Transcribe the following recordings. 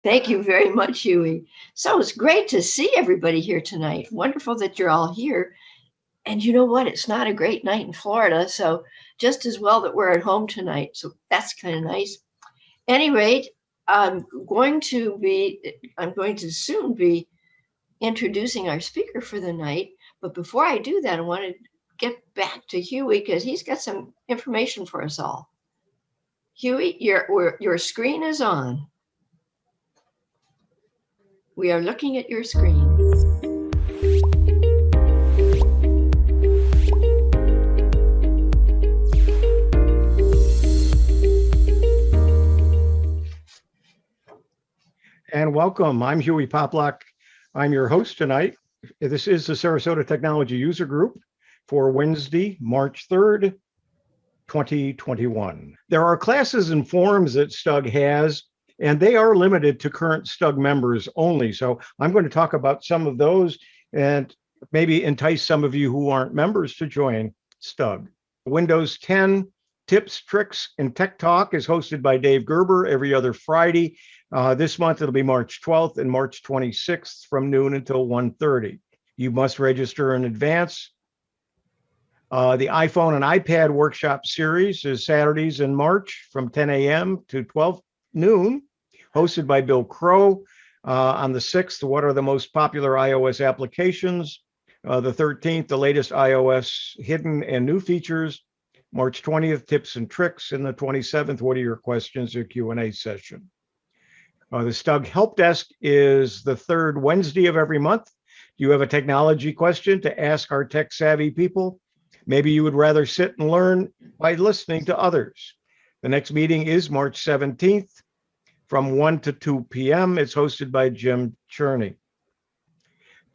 Thank you very much, Huey. So it's great to see everybody here tonight. Wonderful that you're all here. And you know what? It's not a great night in Florida, so just as well that we're at home tonight. So that's kind of nice. Any rate, I'm going to soon be introducing our speaker for the night. But before I do that, I want to get back to Huey because he's got some information for us all. Huey, your screen is on. We are looking at your screen. And welcome. I'm Huey Poplock. I'm your host tonight. This is the Sarasota Technology User Group for Wednesday, March 3rd, 2021. There are classes and forums that STUG has, and they are limited to current STUG members only. So I'm going to talk about some of those and maybe entice some of you who aren't members to join STUG. Windows 10 Tips, Tricks, and Tech Talk is hosted by Dave Gerber every other Friday. This month, it'll be March 12th and March 26th from noon until 1:30. You must register in advance. The iPhone and iPad workshop series is Saturdays in March from 10 a.m. to 12 noon, hosted by Bill Crow. On the 6th, what are the most popular iOS applications? The 13th, the latest iOS hidden and new features. March 20th, tips and tricks. And the 27th, what are your questions? A Q&A session. The STUG Help Desk is the third Wednesday of every month. Do you have a technology question to ask our tech-savvy people? Maybe you would rather sit and learn by listening to others. The next meeting is March 17th from 1 to 2 p.m. It's hosted by Jim Cherney.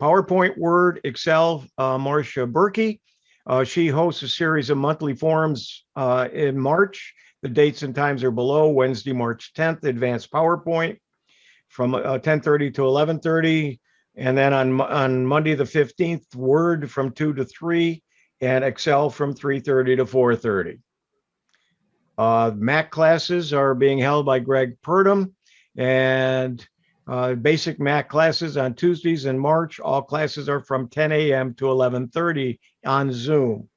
PowerPoint, Word, Excel, Marcia Berkey. She hosts a series of monthly forums in March. The dates and times are below. Wednesday, March 10th, Advanced PowerPoint from 10:30 to 11:30. And then on Monday, the 15th, Word from 2 to 3 and Excel from 3:30 to 4:30. Mac classes are being held by Greg Purdom, and basic Mac classes on Tuesdays in March. All classes are from 10 a.m. to 11:30 on Zoom.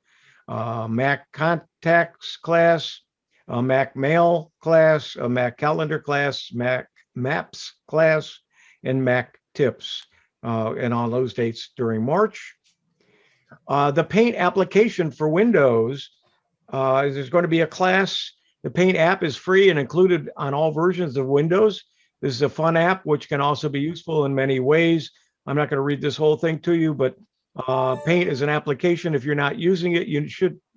Mac contacts class, a Mac mail class, a Mac calendar class, Mac maps class, and Mac tips, and on those dates during March. The Paint application for Windows, there's going to be a class. The Paint app is free and included on all versions of Windows. This is a fun app, which can also be useful in many ways. I'm not going to read this whole thing to you, but Paint is an application. If you're not using it, you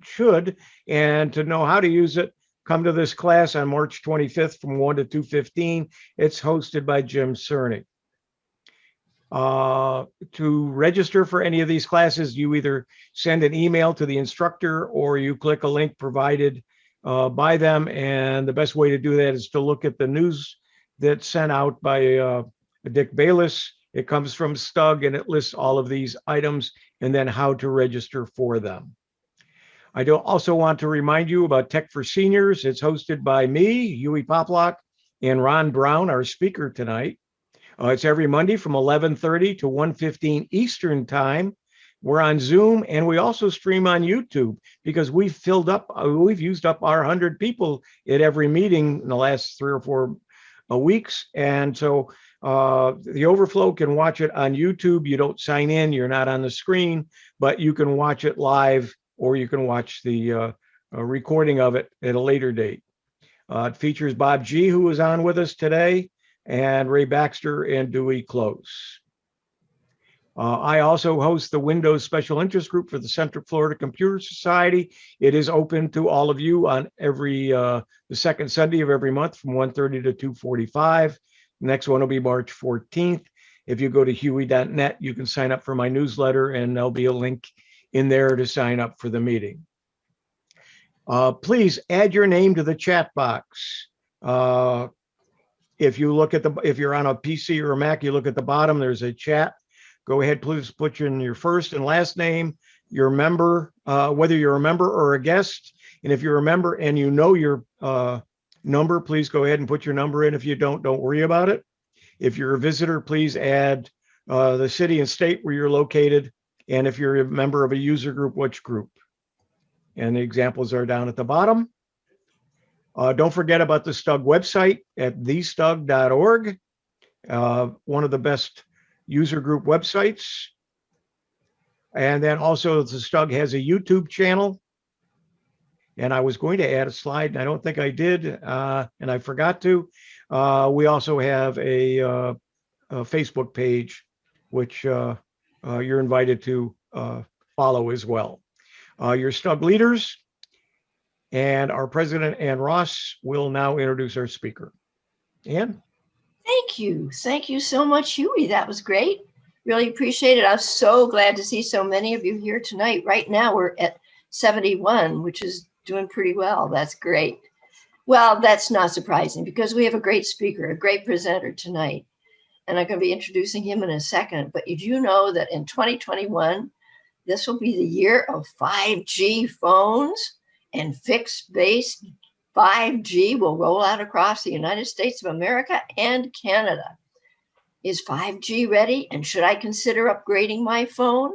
should. And to know how to use it, come to this class on March 25th from 1 to 2:15. It's hosted by Jim Cerny. To register for any of these classes, you either send an email to the instructor or you click a link provided by them. And the best way to do that is to look at the news that's sent out by Dick Bayless. It comes from STUG and it lists all of these items and then how to register for them. I do also want to remind you about Tech for Seniors. It's hosted by me, Huey Poplock, and Ron Brown, our speaker tonight. It's every Monday from 11:30 to 1:15 Eastern time. We're on Zoom and we also stream on YouTube because we've used up our 100 people at every meeting in the last 3 or 4 weeks. And so the overflow can watch it on YouTube. You don't sign in, you're not on the screen, but you can watch it live or you can watch the recording of it at a later date. It features Bob G, who was on with us today, and Ray Baxter and Dewey Close. I also host the Windows Special Interest Group for the Central Florida Computer Society. It is open to all of you on the second Sunday of every month from 1:30 to 2:45. Next one will be March 14th. If you go to huey.net, you can sign up for my newsletter and there'll be a link in there to sign up for the meeting. Please add your name to the chat box. If you're on a PC or a Mac, you look at the bottom, there's a chat. Go ahead, please put in your first and last name, your member, whether you're a member or a guest. And if you're a member and you know your number, please go ahead and put your number in. If you don't worry about it. If you're a visitor, please add the city and state where you're located. And if you're a member of a user group, which group? And the examples are down at the bottom. Don't forget about the STUG website at thestug.org, one of the best user group websites. And then also the STUG has a YouTube channel. And I was going to add a slide, and I don't think I did, and I forgot to. We also have a Facebook page, which you're invited to follow as well. Your STUG leaders and our president, Ann Ross, will now introduce our speaker. Ann? Thank you. Thank you so much, Huey. That was great. Really appreciate it. I'm so glad to see so many of you here tonight. Right now, we're at 71, which is doing pretty well. That's great. Well, that's not surprising because we have a great speaker, a great presenter tonight. And I'm going to be introducing him in a second. But did you know that in 2021, this will be the year of 5G phones, and fixed-base 5G will roll out across the United States of America and Canada. Is 5G ready, and should I consider upgrading my phone?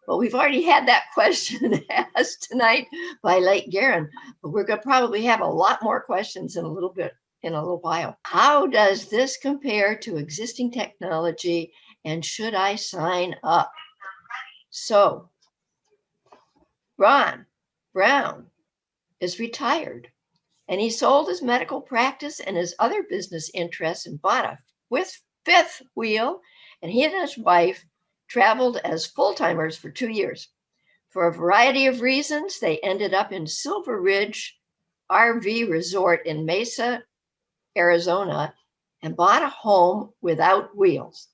Well, we've already had that question asked tonight by Lake Garen, but we're going to probably have a lot more questions in a little while. How does this compare to existing technology, and should I sign up? So, Ron Brown is retired, and he sold his medical practice and his other business interests and bought a fifth wheel, and he and his wife traveled as full-timers for 2 years. For a variety of reasons, they ended up in Silver Ridge RV Resort in Mesa, Arizona, and bought a home without wheels.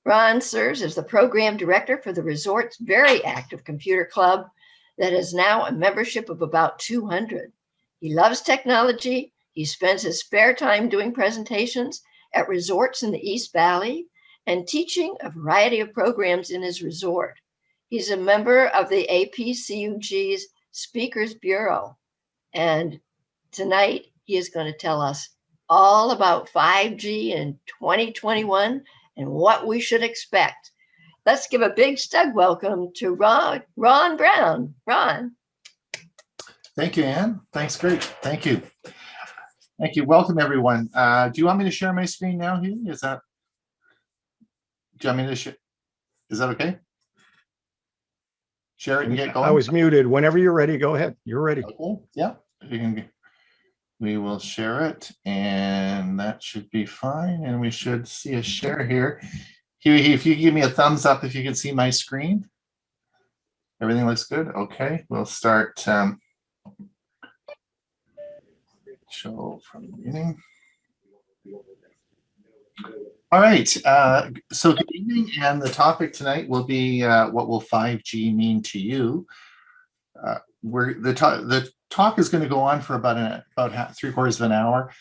Ron serves as the program director for the resort's very active computer club that is now a membership of about 200. He loves technology. He spends his spare time doing presentations at resorts in the East Valley and teaching a variety of programs in his resort. He's a member of the APCUG's Speakers Bureau. And tonight he is going to tell us all about 5G in 2021 and what we should expect. Let's give a big STUG welcome to Ron Brown. Ron. Thank you, Ann. Thanks, great. Thank you. Thank you. Welcome, everyone. Do you want me to share my screen now, Hugh? Do you want me to share? Is that okay? Share it and get going. I was muted. Whenever you're ready, go ahead. You're ready. Okay. Yeah. We will share it, and that should be fine. And we should see a share here. Huey, if you give me a thumbs up, if you can see my screen. Everything looks good. Okay. We'll start. Show from the beginning. All right. So good evening, and the topic tonight will be what will 5G mean to you? The talk is going to go on for about 3/4 of an hour.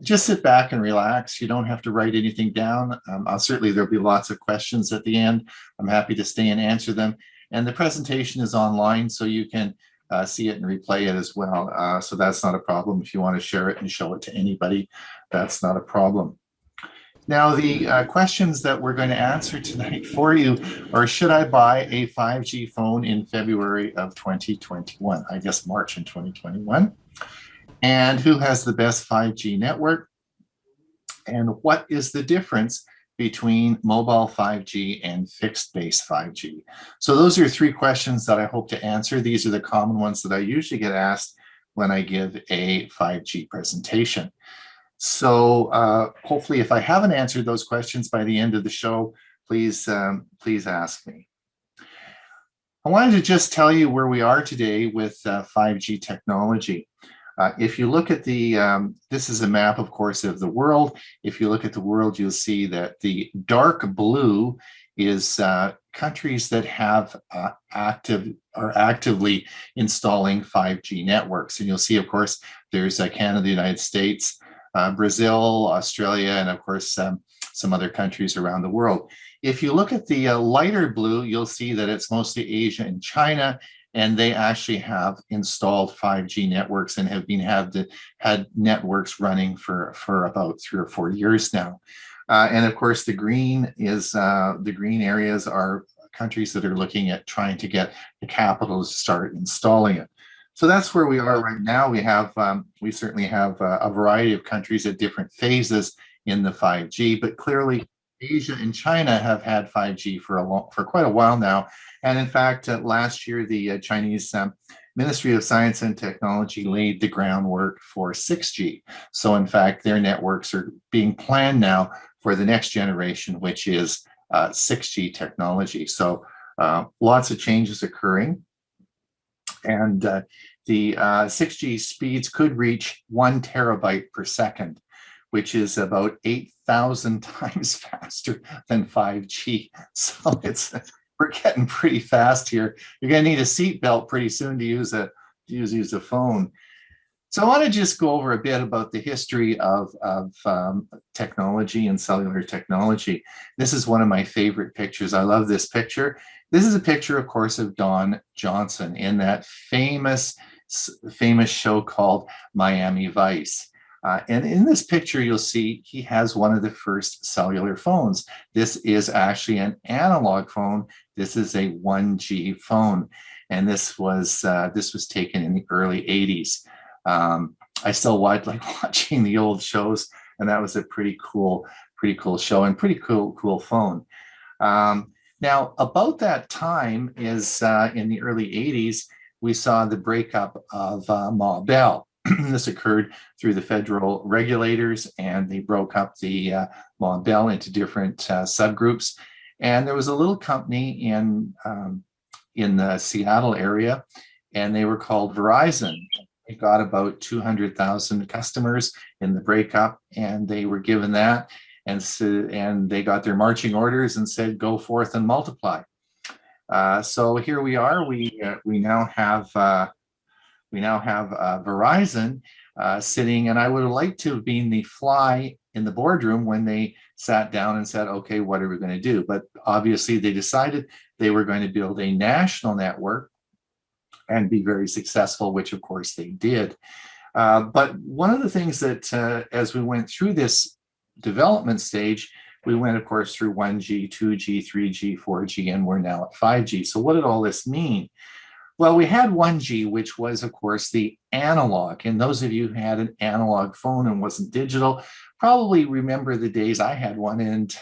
Just sit back and relax. You don't have to write anything down. Certainly there'll be lots of questions at the end. I'm happy to stay and answer them. And the presentation is online, so you can see it and replay it as well. So that's not a problem. If you want to share it and show it to anybody, that's not a problem. Now, the questions that we're going to answer tonight for you are, should I buy a 5G phone in February of 2021? I guess March in 2021. And who has the best 5G network? And what is the difference between mobile 5G and fixed base 5G? So those are 3 questions that I hope to answer. These are the common ones that I usually get asked when I give a 5G presentation. So hopefully, if I haven't answered those questions by the end of the show, please ask me. I wanted to just tell you where we are today with 5G technology. If you look at this is a map, of course, of the world. If you look at the world, you'll see that the dark blue is countries that have are actively installing 5G networks. And you'll see, of course, there's Canada, the United States, Brazil, Australia, and of course, some other countries around the world. If you look at the lighter blue, you'll see that it's mostly Asia and China, and they actually have installed 5G networks and have had networks running for about 3 or 4 years now. And of course, the green areas are countries that are looking at trying to get the capital to start installing it. So that's where we are right now. We certainly have a variety of countries at different phases in the 5G, but clearly Asia and China have had 5G for quite a while now. And in fact, last year, the Chinese Ministry of Science and Technology laid the groundwork for 6G. So in fact, their networks are being planned now for the next generation, which is 6G technology. So lots of changes occurring. And the 6G speeds could reach 1 terabyte per second, which is about 8,000 times faster than 5G. So we're getting pretty fast here. You're going to need a seatbelt pretty soon to use a phone. So I want to just go over a bit about the history of technology and cellular technology. This is one of my favorite pictures. I love this picture. This is a picture, of course, of Don Johnson in that famous show called Miami Vice. And in this picture, you'll see he has one of the first cellular phones. This is actually an analog phone. This is a 1G phone. And this was taken in the early 80s. I still like watching the old shows, and that was a pretty cool show and pretty cool phone. Now, about that time is in the early 80s, we saw the breakup of Ma Bell. This occurred through the federal regulators, and they broke up the Ma Bell into different subgroups. And there was a little company in the Seattle area, and they were called Verizon. They got about 200,000 customers in the breakup, and they were given that, and they got their marching orders and said, "Go forth and multiply." So here we are. We now have Verizon sitting, and I would have liked to have been the fly in the boardroom when they sat down and said, "Okay, what are we going to do?" But obviously, they decided they were going to build a national network and be very successful, which of course they did. But one of the things that as we went through this development stage, we went, of course, through 1G, 2G, 3G, 4G, and we're now at 5G. So what did all this mean? Well, we had 1G, which was, of course, the analog. And those of you who had an analog phone and wasn't digital probably remember the days I had one, and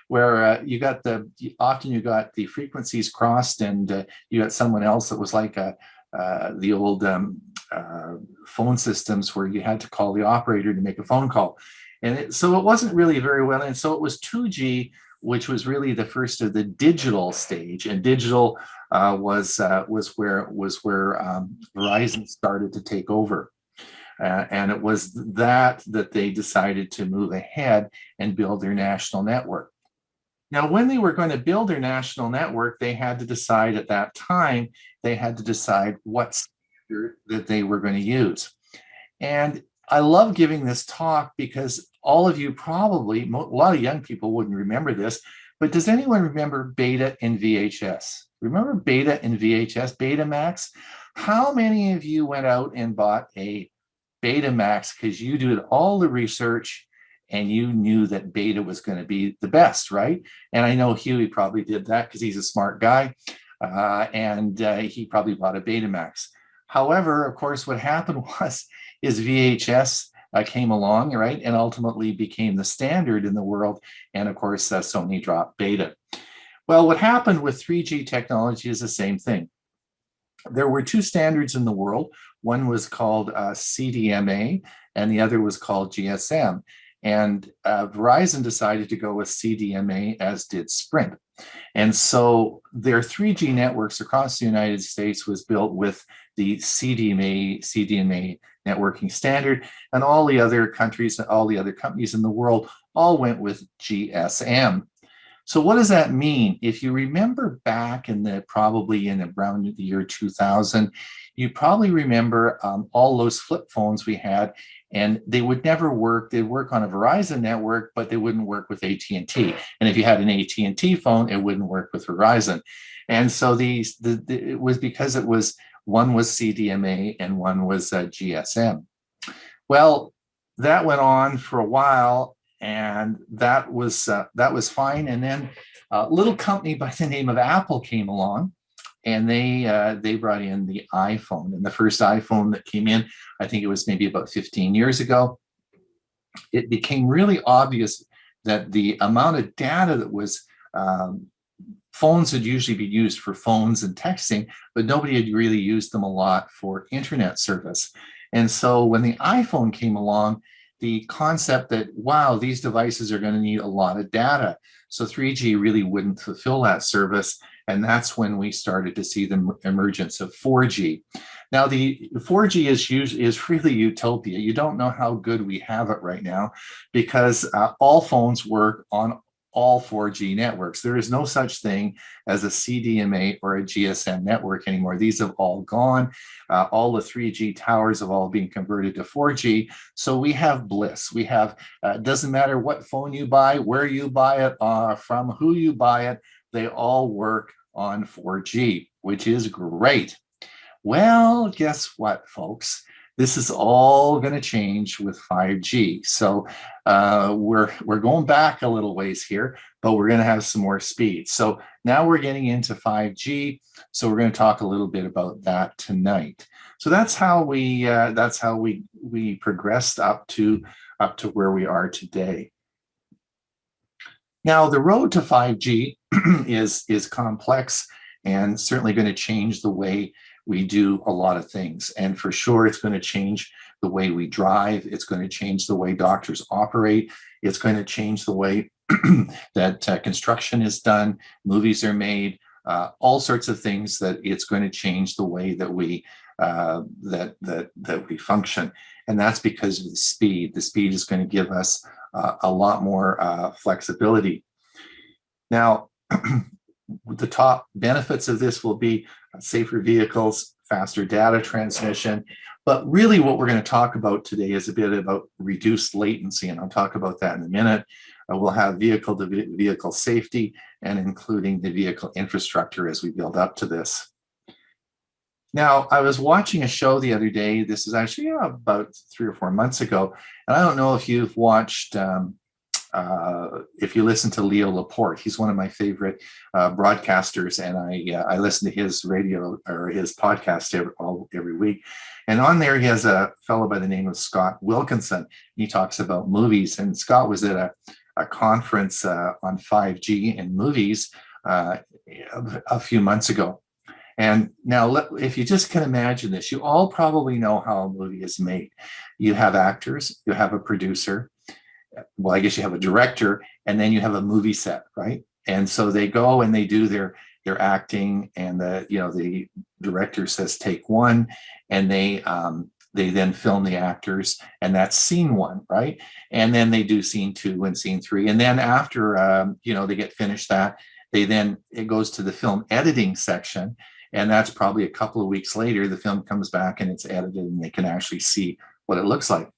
where you got the frequencies crossed, and you got someone else that was like the old phone systems where you had to call the operator to make a phone call. And so it wasn't really very well. And so it was 2G, which was really the first of the digital stage. And digital was where Verizon started to take over. And it was that they decided to move ahead and build their national network. Now, when they were going to build their national network, they had to decide at that time, what standard that they were going to use. And I love giving this talk because all of you probably, a lot of young people wouldn't remember this, but does anyone remember Beta and VHS? Remember Beta and VHS, Betamax? How many of you went out and bought a Betamax because you did all the research and you knew that Beta was going to be the best, right? And I know Huey probably did that because he's a smart guy, and he probably bought a Betamax. However, of course, what happened is VHS came along, right, and ultimately became the standard in the world. And of course, Sony dropped Beta. Well, what happened with 3G technology is the same thing. There were two standards in the world. One was called CDMA, and the other was called GSM. And Verizon decided to go with CDMA, as did Sprint. And so their 3G networks across the United States was built with the CDMA networking standard, and all the other countries, all the other companies in the world all went with GSM. So what does that mean? If you remember back in probably in around the year 2000, you probably remember all those flip phones we had, and they would never work. They'd work on a Verizon network, but they wouldn't work with AT&T. And if you had an AT&T phone, it wouldn't work with Verizon. And so it was because one was CDMA and one was GSM. Well, that went on for a while, and that was fine. And then a little company by the name of Apple came along, and they brought in the iPhone. And the first iPhone that came in, I think it was maybe about 15 years ago, it became really obvious that the amount of data that was phones had usually been used for phones and texting, but nobody had really used them a lot for internet service. And so when the iPhone came along, the concept that, wow, these devices are going to need a lot of data. So 3G really wouldn't fulfill that service. And that's when we started to see the emergence of 4G. Now, the 4G is really utopia. You don't know how good we have it right now, because all phones work on all 4G networks. There is no such thing as a CDMA or a GSM network anymore. These have all gone. All the 3G towers have all been converted to 4G. So we have bliss. We have, doesn't matter what phone you buy, where you buy it, from who you buy it, they all work on 4G, which is great. Well, guess what, folks? This is all going to change with 5G. So we're going back a little ways here, but we're going to have some more speed. So now we're getting into 5G. So we're going to talk a little bit about that tonight. So that's how we progressed up to where we are today. Now the road to 5G is complex and certainly going to change the way we do a lot of things. And for sure, it's going to change the way we drive. It's going to change the way doctors operate. It's going to change the way that construction is done, movies are made, all sorts of things. That it's going to change the way that we that we function. And that's because of the speed. The speed is going to give us a lot more flexibility. Now, the top benefits of this will be safer vehicles, faster data transmission. But really what we're going to talk about today is a bit about reduced latency, and I'll talk about that in a minute. We'll have vehicle-to-vehicle safety, and including the vehicle infrastructure as we build up to this. Now, I was watching a show the other day. This is actually about 3 or 4 months ago. And I don't know if you've watched if you listen to Leo Laporte. He's one of my favorite broadcasters, and I listen to his radio or his podcast every week. And on there, he has a fellow by the name of Scott Wilkinson. He talks about movies, and Scott was at a conference on 5G and movies a few months ago. And now, if you just can imagine this, you all probably know how a movie is made. You have actors, you have a producer, well, I guess you have a director, and then you have a movie set, right? And so they go and they do their acting, and the director says take one, and they then film the actors, and that's scene 1, right? And then they do scene 2 and scene 3, and then after they get finished that, it goes to the film editing section, and that's probably a couple of weeks later. The film comes back and it's edited, and they can actually see what it looks like.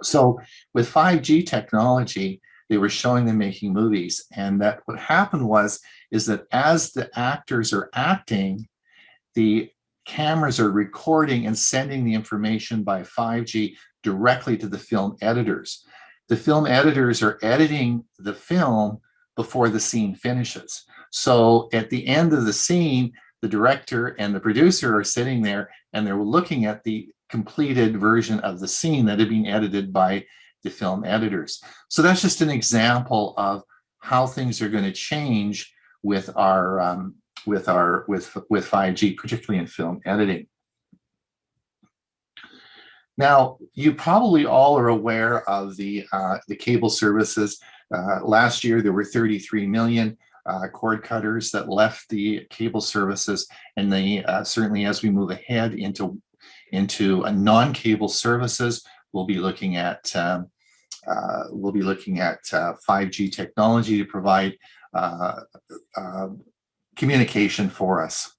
So with 5G technology, they were showing them making movies, and that what happened is that as the actors are acting, the cameras are recording and sending the information by 5G directly to the film editors. The film editors are editing the film before the scene finishes. So at the end of the scene, the director and the producer are sitting there, and they're looking at the completed version of the scene that had been edited by the film editors. So that's just an example of how things are going to change with our with 5G, particularly in film editing. Now, you probably all are aware of the cable services. Last year, there were 33 million cord cutters that left the cable services, and they certainly, as we move ahead into a non-cable services, we'll be looking at 5G technology to provide communication for us.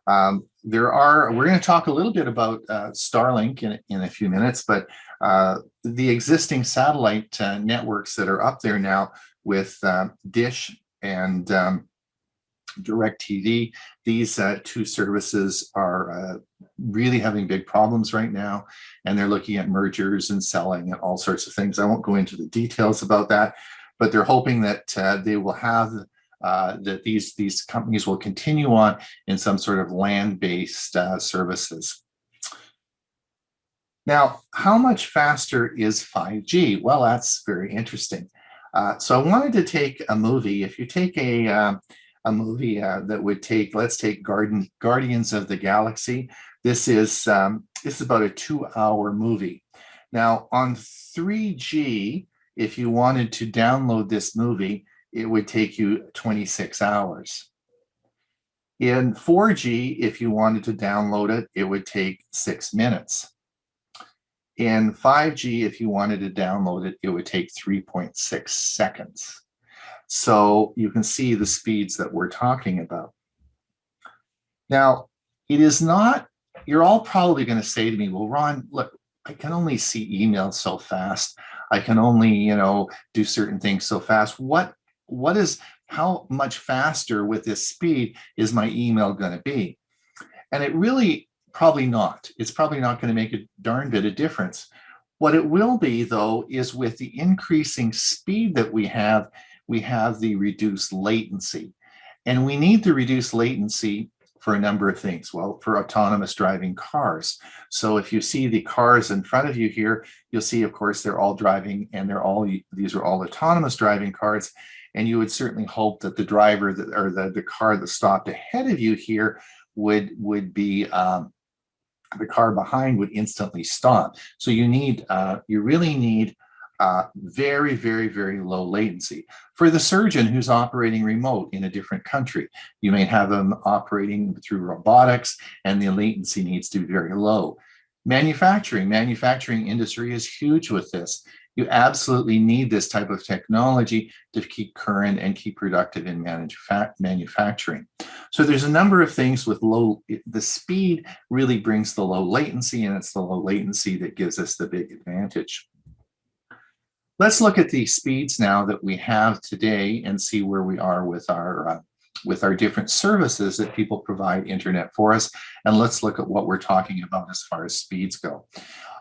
We're going to talk a little bit about Starlink in a few minutes, but the existing satellite networks that are up there now with Dish and DirecTV, these two services are really having big problems right now, and they're looking at mergers and selling and all sorts of things. I won't go into the details about that, but they're hoping that they will have that these companies will continue on in some sort of land-based services. Now, how much faster is 5G? Well, that's very interesting. So I wanted to take a movie. If you take a movie that would take, let's take Guardians of the Galaxy. This is about a 2-hour movie. Now, on 3G, if you wanted to download this movie, it would take you 26 hours. In 4G, if you wanted to download it, it would take 6 minutes. In 5G, if you wanted to download it, it would take 3.6 seconds. So you can see the speeds that we're talking about. Now, it is not, you're all probably going to say to me, well, Ron, look, I can only see emails so fast. I can only, do certain things so fast. How much faster with this speed is my email going to be? And it really probably not. It's probably not going to make a darn bit of difference. What it will be, though, is with the increasing speed that we have the reduced latency. And we need to reduce latency for a number of things. Well, for autonomous driving cars. So if you see the cars in front of you here, you'll see, of course, they're all driving, and these are all autonomous driving cars. And you would certainly hope that the driver or the car that stopped ahead of you here would be the car behind would instantly stop. So you really need very, very, very low latency. For the surgeon who's operating remote in a different country, you may have them operating through robotics, and the latency needs to be very low. Manufacturing industry is huge with this. You absolutely need this type of technology to keep current and keep productive in manufacturing. So there's a number of things with the speed really brings the low latency, and it's the low latency that gives us the big advantage. Let's look at the speeds now that we have today and see where we are with our different services that people provide internet for us. And let's look at what we're talking about as far as speeds go.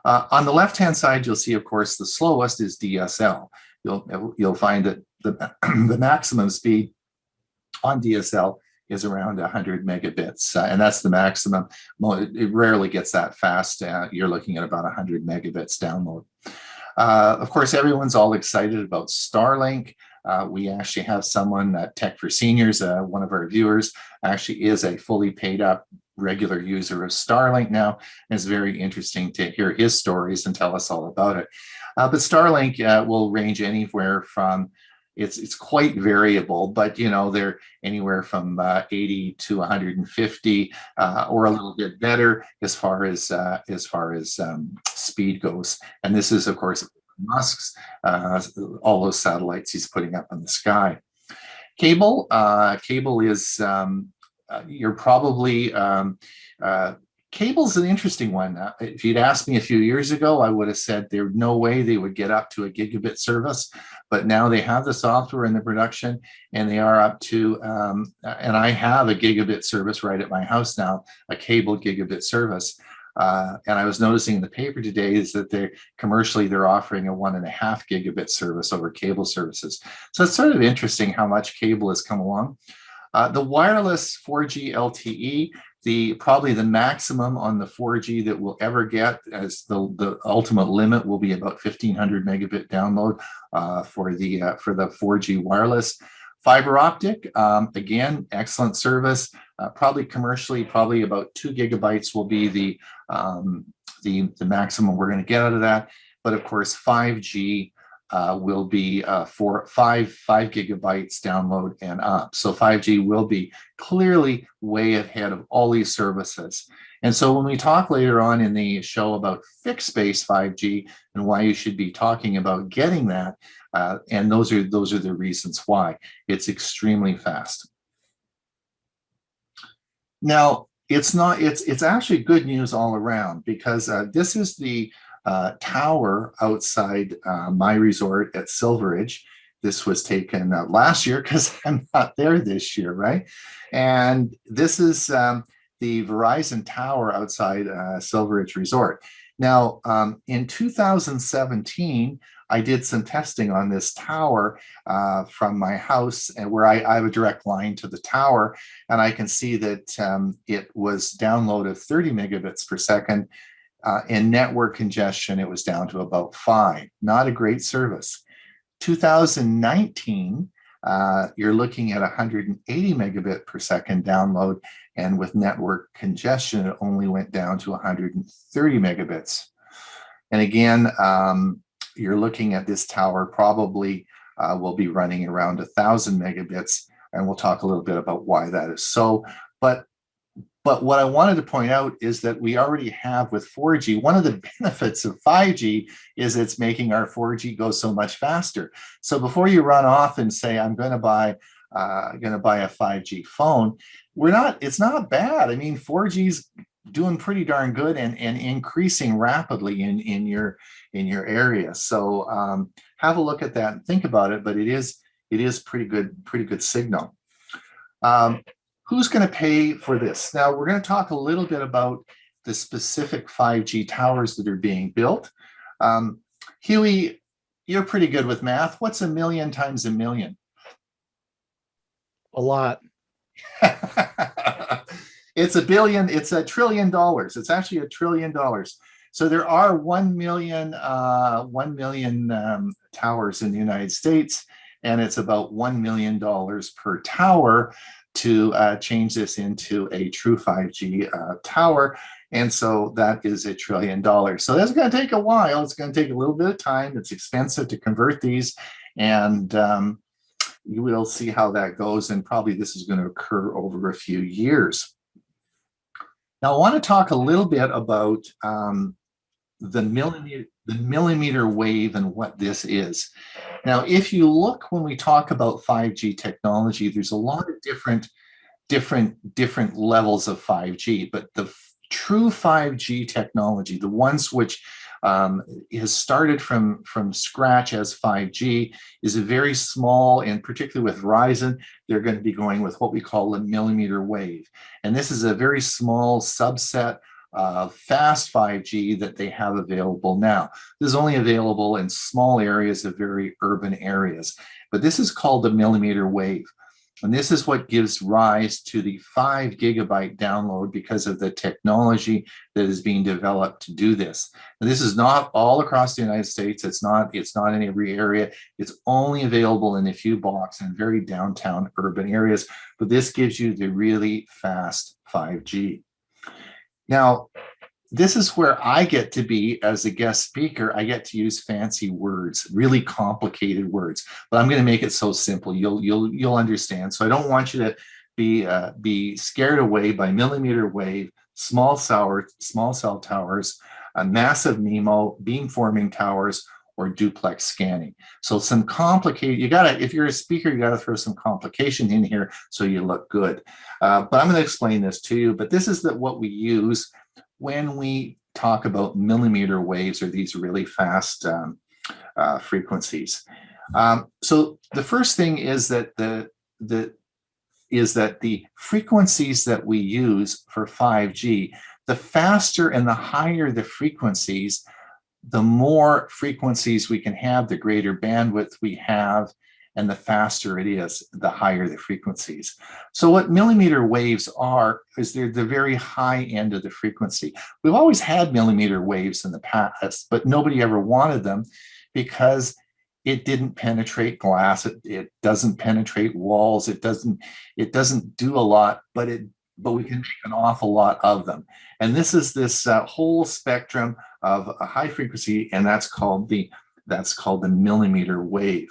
On the left-hand side, you'll see, of course, the slowest is DSL. You'll find that the maximum speed on DSL is around 100 megabits, and that's the maximum. It rarely gets that fast. You're looking at about 100 megabits download. Of course, everyone's all excited about Starlink. We actually have someone at Tech for Seniors, one of our viewers, actually is a fully paid up regular user of Starlink now. And it's very interesting to hear his stories and tell us all about it. But Starlink will range anywhere from, it's quite variable, but they're anywhere from 80 to 150 or a little bit better as far as speed goes. And this is, of course, Musk's all those satellites he's putting up in the sky. Cable is you're probably cable's an interesting one. If you'd asked me a few years ago, I would have said there's no way they would get up to a gigabit service, but now they have the software in the production, and they are up to, and I have a gigabit service right at my house now, a cable gigabit service. And I was noticing in the paper today is that they're offering a 1.5 gigabit service over cable services. So it's sort of interesting how much cable has come along. The wireless 4G LTE, probably the maximum on the 4G that we'll ever get, as the ultimate limit will be about 1,500 megabit download for the 4G wireless. Fiber optic, again, excellent service. Probably commercially, probably about 2 gigabytes will be the maximum we're going to get out of that. But of course, 5G will be for 5 gigabytes download and up. So 5G will be clearly way ahead of all these services. And so when we talk later on in the show about fixed base 5G and why you should be talking about getting that, and those are the reasons why it's extremely fast. Now, it's actually good news all around, because this is the tower outside my resort at Silveridge. This was taken last year because I'm not there this year, right? And this is the Verizon tower outside Silveridge Resort. Now, in 2017, I did some testing on this tower from my house, and where I have a direct line to the tower, and I can see that it was download of 30 megabits per second. In network congestion, it was down to about 5. Not a great service. 2019, you're looking at 180 megabit per second download, and with network congestion, it only went down to 130 megabits. And again, you're looking at this tower probably will be running around 1,000 megabits, and we'll talk a little bit about why that is so. But what I wanted to point out is that we already have with 4G, one of the benefits of 5G is it's making our 4G go so much faster. So before you run off and say, I'm going to buy a 5G phone, it's not bad. I mean, 4G's doing pretty darn good and increasing rapidly in your area. So have a look at that and think about it, but it is pretty good signal. Who's going to pay for this? Now, we're going to talk a little bit about the specific 5G towers that are being built. Huey, you're pretty good with math. What's 1 million times 1 million? A lot. It's $1 billion. It's $1 trillion. It's actually $1 trillion. So there are 1 million towers in the United States, and it's about $1 million per tower to change this into a true 5G tower. And so that is $1 trillion. So that's going to take a while. It's going to take a little bit of time. It's expensive to convert these. And you will see how that goes. And probably this is going to occur over a few years. Now, I want to talk a little bit about the millimeter wave and what this is. Now, if you look when we talk about 5G technology, there's a lot of different levels of 5G, but the true 5G technology, the ones which has started from scratch as 5G, is a very small, and particularly with Verizon, they're going to be going with what we call a millimeter wave. And this is a very small subset fast 5G that they have available now. This is only available in small areas of very urban areas, but this is called the millimeter wave. And this is what gives rise to the 5 gigabyte download because of the technology that is being developed to do this. And this is not all across the United States. It's not in every area. It's only available in a few blocks in very downtown urban areas, but this gives you the really fast 5G. Now, this is where I get to be as a guest speaker. I get to use fancy words, really complicated words, but I'm going to make it so simple you'll understand. So I don't want you to be scared away by millimeter wave, small cell towers, a massive Nemo, beamforming towers, or duplex scanning. So some complicated, if you're a speaker, you got to throw some complication in here so you look good. But I'm going to explain this to you, but this is what we use when we talk about millimeter waves, or these really fast frequencies. So the first thing is that the frequencies that we use for 5G, the faster and the higher the frequencies, the more frequencies we can have, the greater bandwidth we have, and the faster it is, the higher the frequencies. So what millimeter waves are is they're the very high end of the frequency. We've always had millimeter waves in the past, but nobody ever wanted them because it didn't penetrate glass. It doesn't penetrate walls. It doesn't do a lot, but we can make an awful lot of them. And this is this whole spectrum of a high frequency, and that's called the That's called the millimeter wave.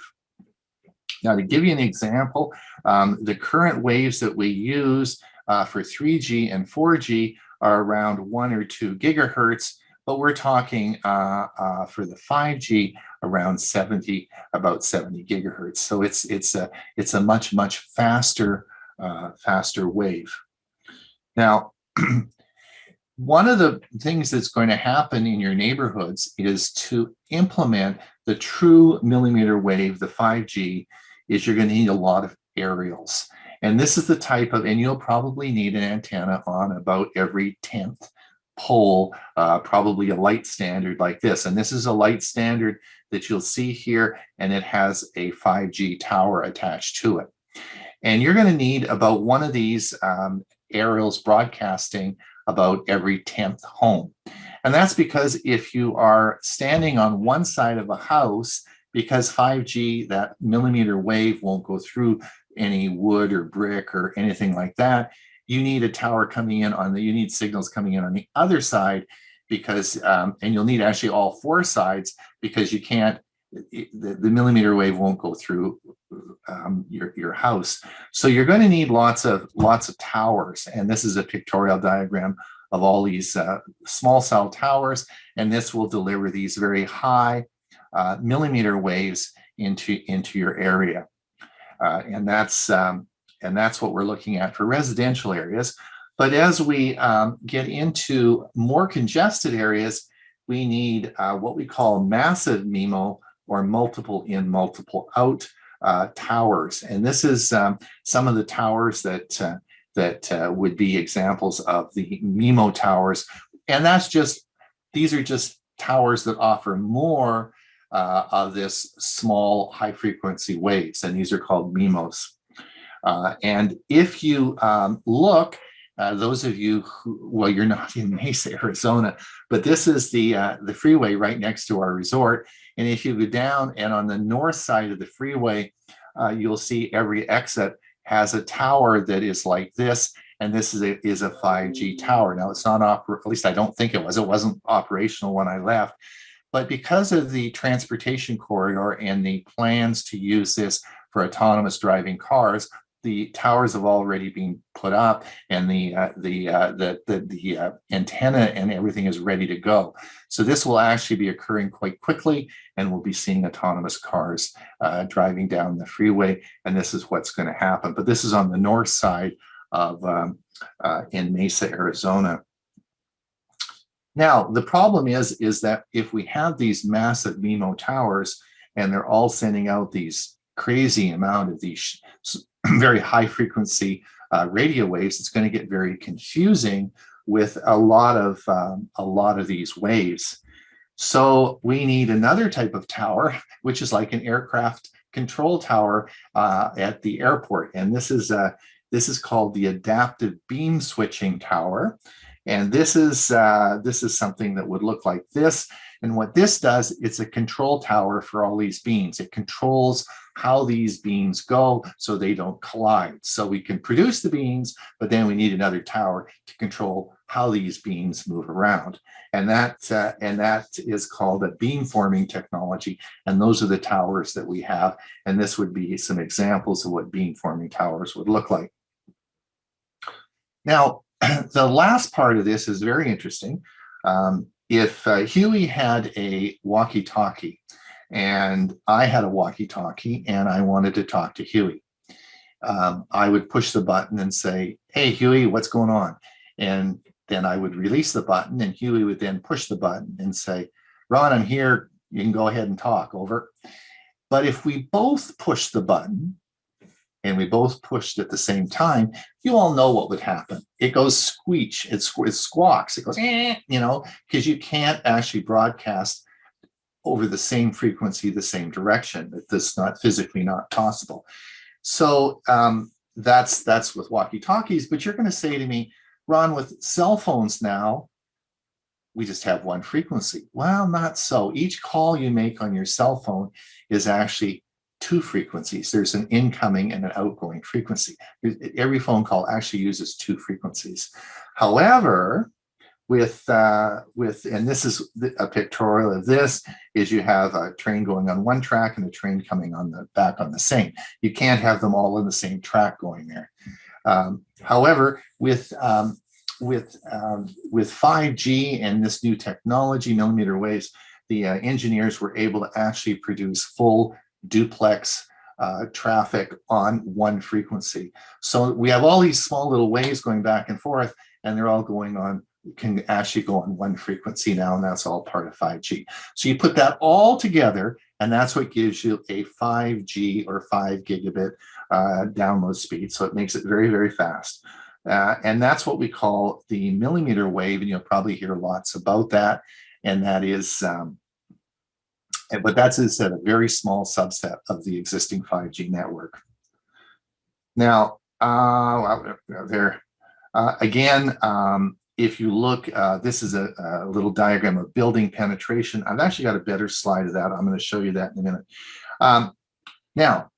Now, to give you an example, the current waves that we use for 3G and 4G are around 1 or 2 gigahertz, but we're talking for the 5G around about 70 gigahertz. So it's a much faster wave. Now, one of the things that's going to happen in your neighborhoods is to implement the true millimeter wave, the 5G, is you're going to need a lot of aerials. And this is the type of, and you'll probably need an antenna on about every 10th pole, probably a light standard like this. And this is a light standard that you'll see here, and it has a 5G tower attached to it. And you're going to need about one of these aerials broadcasting about every 10th home. And that's because if you are standing on one side of a house, because 5G, that millimeter wave won't go through any wood or brick or anything like that, you need a tower coming in you need signals coming in on the other side, because, and you'll need actually all 4 sides, because you can't, the millimeter wave won't go through your house. So you're going to need lots of towers. And this is a pictorial diagram of all these small cell towers. And this will deliver these very high millimeter waves into your area. And that's what we're looking at for residential areas. But as we get into more congested areas, we need what we call massive MIMO, or multiple in, multiple out towers. And this is some of the towers that would be examples of the Nemo Towers. And these are just towers that offer more of this small high frequency waves, and these are called MIMOs. And if you look, those of you who, well, you're not in Mesa, Arizona, but this is the freeway right next to our resort. And if you go down, and on the north side of the freeway, you'll see every exit has a tower that is like this. And this is a 5G tower. Now, it's not, at least I don't think it was. It wasn't operational when I left. But because of the transportation corridor and the plans to use this for autonomous driving cars, the towers have already been put up, and the antenna and everything is ready to go. So this will actually be occurring quite quickly, and we'll be seeing autonomous cars driving down the freeway, and this is what's going to happen. But this is on the north side of in Mesa, Arizona. Now, the problem is that if we have these massive Nemo towers, and they're all sending out these crazy amount of these very high frequency radio waves, it's going to get very confusing with a lot of these waves. So we need another type of tower, which is like an aircraft control tower at the airport, and this is called the adaptive beam switching tower. And this is something that would look like this. And what this does, it's a control tower for all these beams. It controls how these beams go so they don't collide. So we can produce the beams, but then we need another tower to control how these beams move around. And that is called a beamforming technology. And those are the towers that we have. And this would be some examples of what beamforming towers would look like. Now, the last part of this is very interesting. If Huey had a walkie-talkie and I had a walkie-talkie and I wanted to talk to Huey, I would push the button and say, "Hey, Huey, what's going on?" And then I would release the button, and Huey would then push the button and say, "Ron, I'm here. You can go ahead and talk, over." But if we both push the button, and we both pushed at the same time, you all know what would happen. It goes squeach, it squawks, it goes, you know, because you can't actually broadcast over the same frequency, the same direction. That's not physically not possible. So that's with walkie-talkies. But you're going to say to me, "Ron, with cell phones now, we just have one frequency." Well, not so. Each call you make on your cell phone is actually 2 frequencies. There's an incoming and an outgoing frequency. Every phone call actually uses 2 frequencies. However, and this is a pictorial of this, is you have a train going on one track and a train coming on the back on the same. You can't have them all in the same track going there. However, with 5G and this new technology, millimeter waves, the engineers were able to actually produce full duplex traffic on one frequency. So we have all these small little waves going back and forth, and they're all going on, can actually go on one frequency now, and that's all part of 5G. So you put that all together, and that's what gives you a 5G or 5 gigabit download speed. So it makes it very, very fast. And that's what we call the millimeter wave, and you'll probably hear lots about that. And that is, but that's, as I said, a very small subset of the existing 5G network. Now, if you look, this is a little diagram of building penetration. I've actually got a better slide of that. I'm going to show you that in a minute. Now,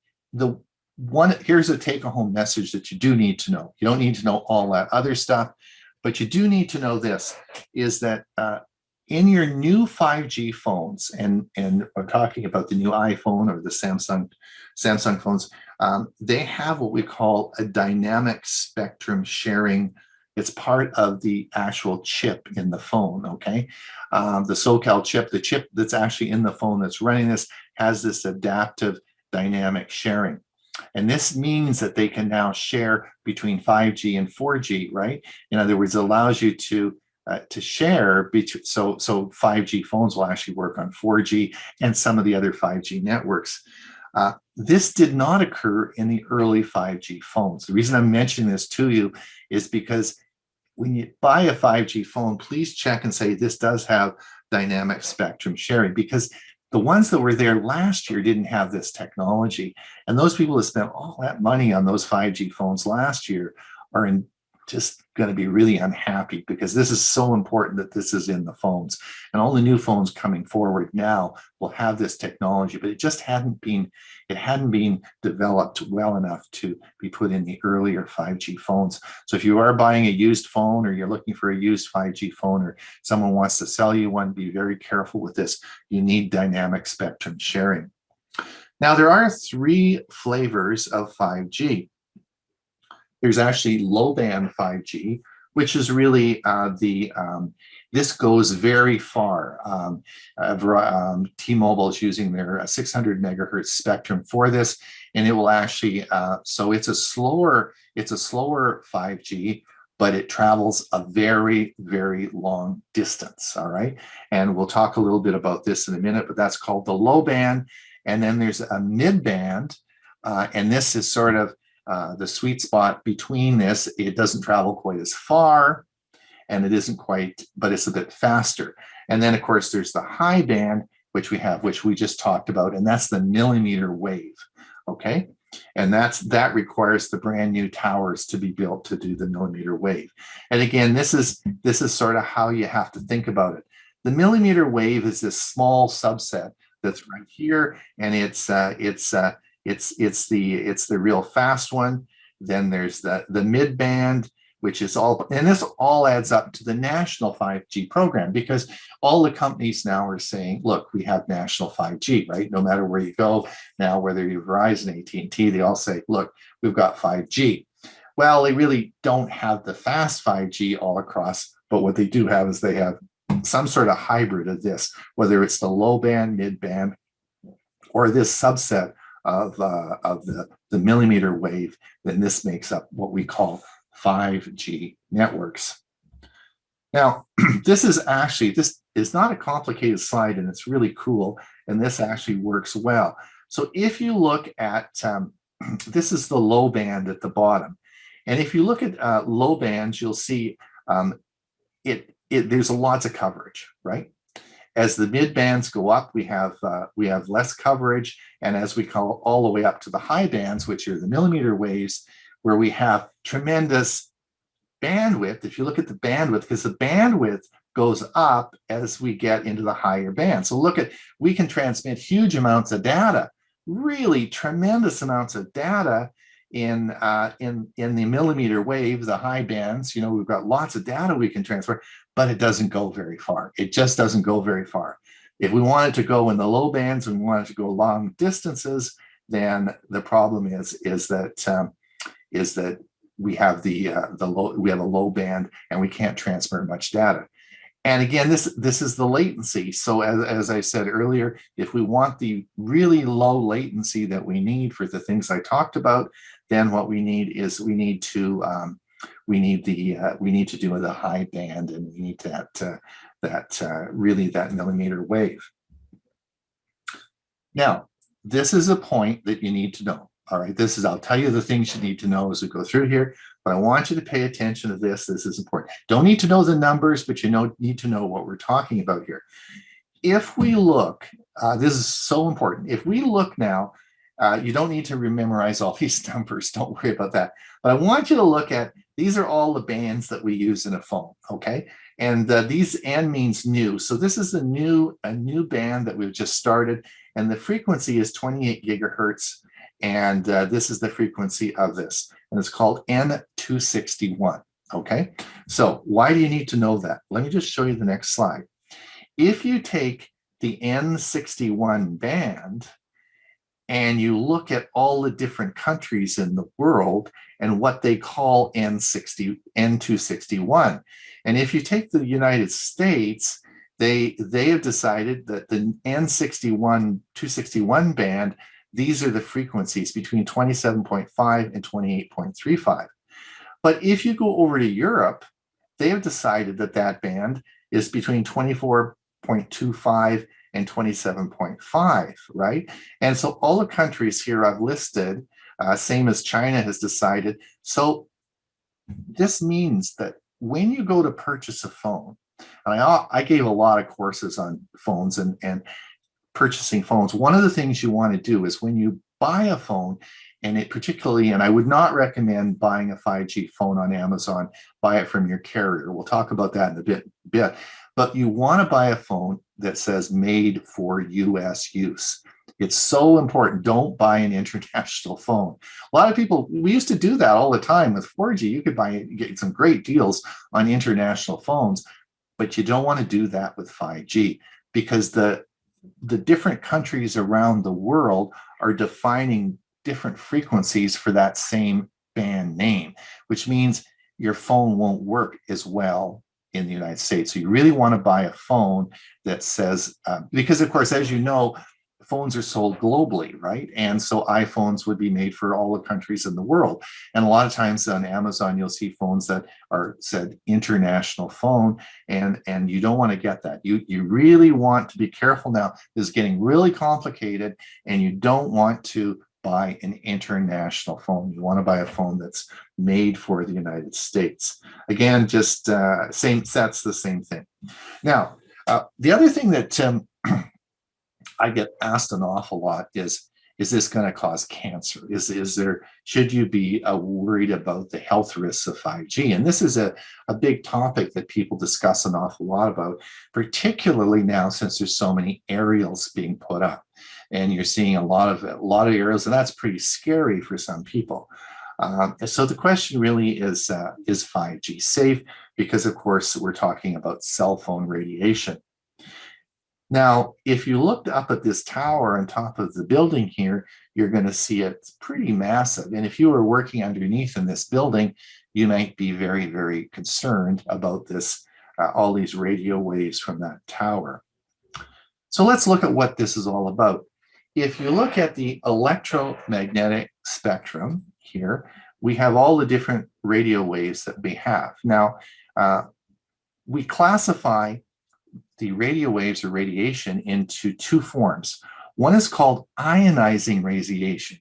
here's a take-home message that you do need to know. You don't need to know all that other stuff, but you do need to know this, is that in your new 5G phones, and we're talking about the new iPhone or the Samsung phones, they have what we call a dynamic spectrum sharing. It's part of the actual chip in the phone, okay? The SoCal chip, the chip that's actually in the phone that's running this, has this adaptive dynamic sharing. And this means that they can now share between 5G and 4G, right? In other words, it allows you to share between, so 5G phones will actually work on 4G and some of the other 5G networks. This did not occur in the early 5G phones. The reason I'm mentioning this to you is because when you buy a 5G phone, please check and say this does have dynamic spectrum sharing, because the ones that were there last year didn't have this technology. And those people that spent all that money on those 5G phones last year are just going to be really unhappy, because this is so important that this is in the phones. And all the new phones coming forward now will have this technology, but it just hadn't been developed well enough to be put in the earlier 5G phones. So if you are buying a used phone, or you're looking for a used 5G phone, or someone wants to sell you one, be very careful with this. You need dynamic spectrum sharing. Now, there are 3 flavors of 5G. There's actually low band 5G, which is really this goes very far. T-Mobile is using their 600 megahertz spectrum for this, and it will actually, so it's a slower 5G, but it travels a very, very long distance, all right? And we'll talk a little bit about this in a minute, but that's called the low band. And then there's a mid band, and this is sort of the sweet spot between this. It doesn't travel quite as far, and it isn't quite, but it's a bit faster. And then, of course, there's the high band, which we just talked about, and that's the millimeter wave, okay? And that requires the brand new towers to be built to do the millimeter wave. And again, this is sort of how you have to think about it. The millimeter wave is this small subset that's right here, and it's the real fast one. Then there's the mid band, which is all, and this all adds up to the national 5G program, because all the companies now are saying, look, we have national 5G, right? No matter where you go now, whether you're Verizon, AT&T, they all say, look, we've got 5G. Well, they really don't have the fast 5G all across, but what they do have is they have some sort of hybrid of this, whether it's the low band, mid band, or this subset of the millimeter wave. Then this makes up what we call 5G networks. Now, this is not a complicated slide, and it's really cool, and this actually works well. So if you look at, this is the low band at the bottom. And if you look at low bands, you'll see there's lots of coverage, right? As the mid bands go up, we have less coverage. And as we call all the way up to the high bands, which are the millimeter waves, where we have tremendous bandwidth. If you look at the bandwidth, because the bandwidth goes up as we get into the higher band. So we can transmit huge amounts of data, really tremendous amounts of data in the millimeter wave, the high bands. We've got lots of data we can transfer, but it doesn't go very far. It just doesn't go very far. If we want it to go in the low bands and we want it to go long distances, then the problem is that we have we have a low band and we can't transfer much data. And again, this is the latency. So as I said earlier, if we want the really low latency that we need for the things I talked about, then what we need is we need to do the high band, and we need that millimeter wave. Now, this is a point that you need to know. All right, I'll tell you the things you need to know as we go through here, but I want you to pay attention to this. This is important. Don't need to know the numbers, but you need to know what we're talking about here. If we look, this is so important. If we look now, you don't need to memorize all these numbers. Don't worry about that. But I want you to look at, these are all the bands that we use in a phone, okay? And these N means new. So this is a new band that we've just started, and the frequency is 28 gigahertz. And this is the frequency of this, and it's called N261, okay? So why do you need to know that? Let me just show you the next slide. If you take the N61 band and you look at all the different countries in the world and what they call N261, and if you take the United States, they have decided that the N261 band, these are the frequencies between 27.5 and 28.35. But if you go over to Europe, they have decided that that band is between 24.25 and 27.5, right? And so all the countries here I've listed, same as China has decided. So this means that when you go to purchase a phone, and I gave a lot of courses on phones and purchasing phones. One of the things you want to do is when you buy a phone, and I would not recommend buying a 5G phone on Amazon, buy it from your carrier. We'll talk about that in a bit. But you want to buy a phone that says made for US use. It's so important. Don't buy an international phone. A lot of people, we used to do that all the time with 4G. You could get some great deals on international phones, but you don't want to do that with 5G, because the different countries around the world are defining different frequencies for that same band name, which means your phone won't work as well in the United States. So you really want to buy a phone that says, because of course, as you know, phones are sold globally, right? And so iPhones would be made for all the countries in the world. And a lot of times on Amazon, you'll see phones that are said international phone, and you don't want to get that. You really want to be careful now. This is getting really complicated, and you don't want to buy an international phone. You want to buy a phone that's made for the United States. Again, just that's the same thing. Now, the other thing that I get asked an awful lot is this going to cause cancer? Should you be worried about the health risks of 5G? And this is a big topic that people discuss an awful lot about, particularly now since there's so many aerials being put up. And you're seeing a lot of aerials, and that's pretty scary for some people. So the question really is 5G safe? Because of course, we're talking about cell phone radiation. Now, if you looked up at this tower on top of the building here, you're going to see it's pretty massive. And if you were working underneath in this building, you might be very, very concerned about this, all these radio waves from that tower. So let's look at what this is all about. If you look at the electromagnetic spectrum here, we have all the different radio waves that we have. Now, we classify the radio waves or radiation into two forms. One is called ionizing radiation.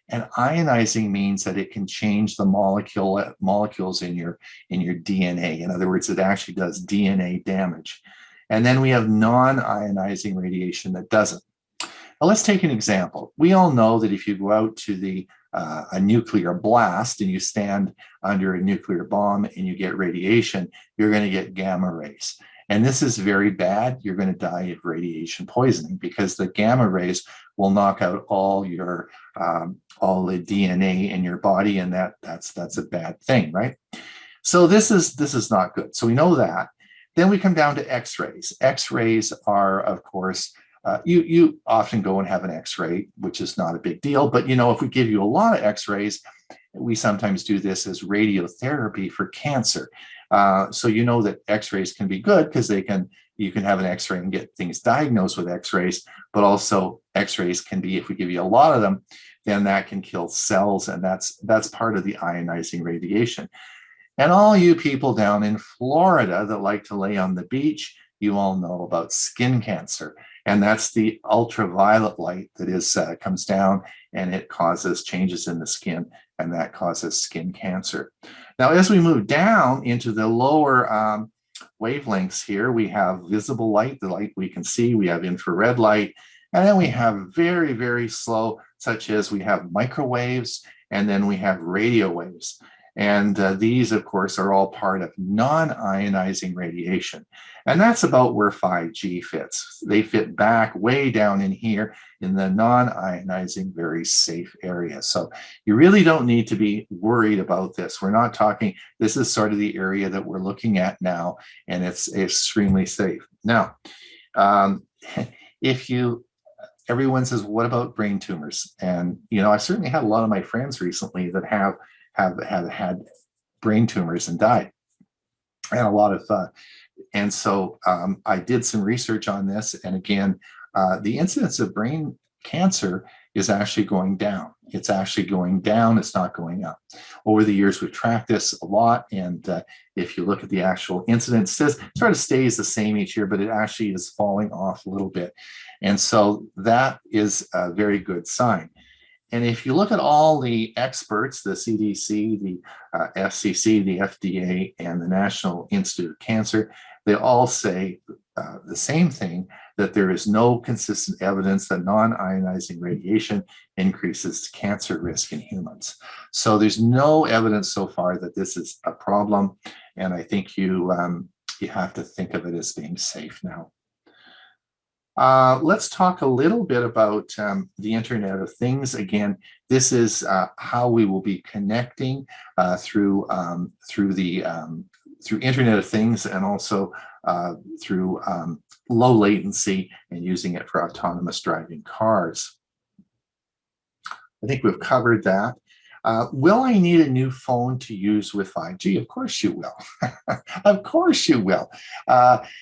And ionizing means that it can change the molecules in your DNA. In other words, it actually does DNA damage. And then we have non-ionizing radiation that doesn't. Now let's take an example. We all know that if you go out to a nuclear blast and you stand under a nuclear bomb and you get radiation, you're going to get gamma rays. And this is very bad. You're going to die of radiation poisoning because the gamma rays will knock out all the DNA in your body, and that's a bad thing, right? So this is not good. So we know that. Then we come down to X-rays. X-rays are, of course, you often go and have an X-ray, which is not a big deal. But, if we give you a lot of X-rays, we sometimes do this as radiotherapy for cancer. So that X-rays can be good because you can have an X-ray and get things diagnosed with X-rays, but also X-rays can be, if we give you a lot of them, then that can kill cells, and that's part of the ionizing radiation. And all you people down in Florida that like to lay on the beach, you all know about skin cancer. And that's the ultraviolet light that comes down, and it causes changes in the skin, and that causes skin cancer. Now, as we move down into the lower wavelengths here, we have visible light, the light we can see, we have infrared light, and then we have very, very slow, such as we have microwaves, and then we have radio waves. And these, of course, are all part of non-ionizing radiation. And that's about where 5G fits. They fit back way down in here in the non-ionizing, very safe area. So you really don't need to be worried about this. We're not talking, this is sort of the area that we're looking at now, and it's extremely safe. Now, everyone says, what about brain tumors? And, I certainly had a lot of my friends recently that have had brain tumors and died, and a lot of and so I did some research on this, and again, the incidence of brain cancer is actually going down. It's actually going down. It's not going up. Over the years, we've tracked this a lot, and if you look at the actual incidence, it sort of stays the same each year, but it actually is falling off a little bit, and so that is a very good sign. And if you look at all the experts, the CDC, the FCC, the FDA, and the National Institute of Cancer, they all say the same thing, that there is no consistent evidence that non-ionizing radiation increases cancer risk in humans. So there's no evidence so far that this is a problem. And I think you have to think of it as being safe now. Let's talk a little bit about the Internet of Things. Again, this is how we will be connecting through Internet of Things, and also through low latency, and using it for autonomous driving cars. I think we've covered that. Will I need a new phone to use with 5G? Of course you will. Of course you will.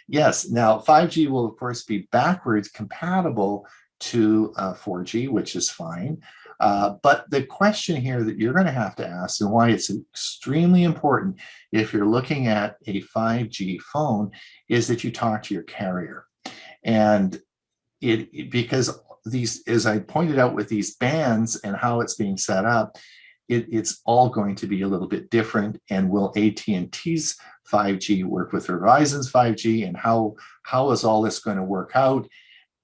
Yes, now 5G will of course be backwards compatible to 4G, which is fine. But the question here that you're going to have to ask, and why it's extremely important if you're looking at a 5G phone, is that you talk to your carrier. And because these, as I pointed out with these bands and how it's being set up, it's all going to be a little bit different. And will AT&T's 5G work with Verizon's 5G? And how is all this going to work out?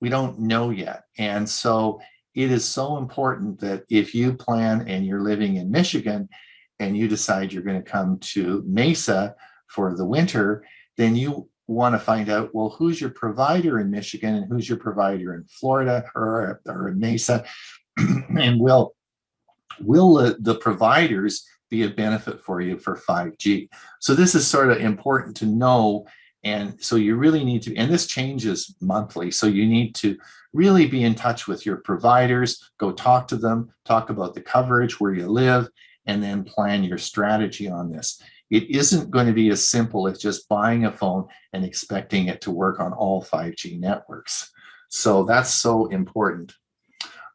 We don't know yet. And so it is so important that if you plan and you're living in Michigan and you decide you're going to come to Mesa for the winter, then you want to find out, well, who's your provider in Michigan and who's your provider in Florida or in Mesa? And will the providers be a benefit for you for 5G? So this is sort of important to know. And so you really need to, and this changes monthly, so you need to really be in touch with your providers, go talk to them, talk about the coverage where you live, and then plan your strategy on this. It isn't going to be as simple as just buying a phone and expecting it to work on all 5G networks. So that's so important.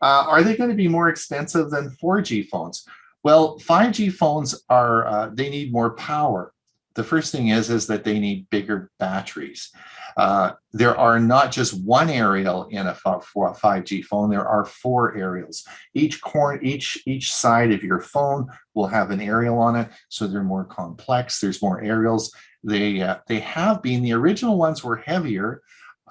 Are they going to be more expensive than 4G phones? Well, 5G phones are, they need more power. The first thing is that they need bigger batteries. There are not just one aerial in a 5G phone, there are 4 aerials. Each side of your phone will have an aerial on it, so they're more complex, there's more aerials. They have been, the original ones were heavier,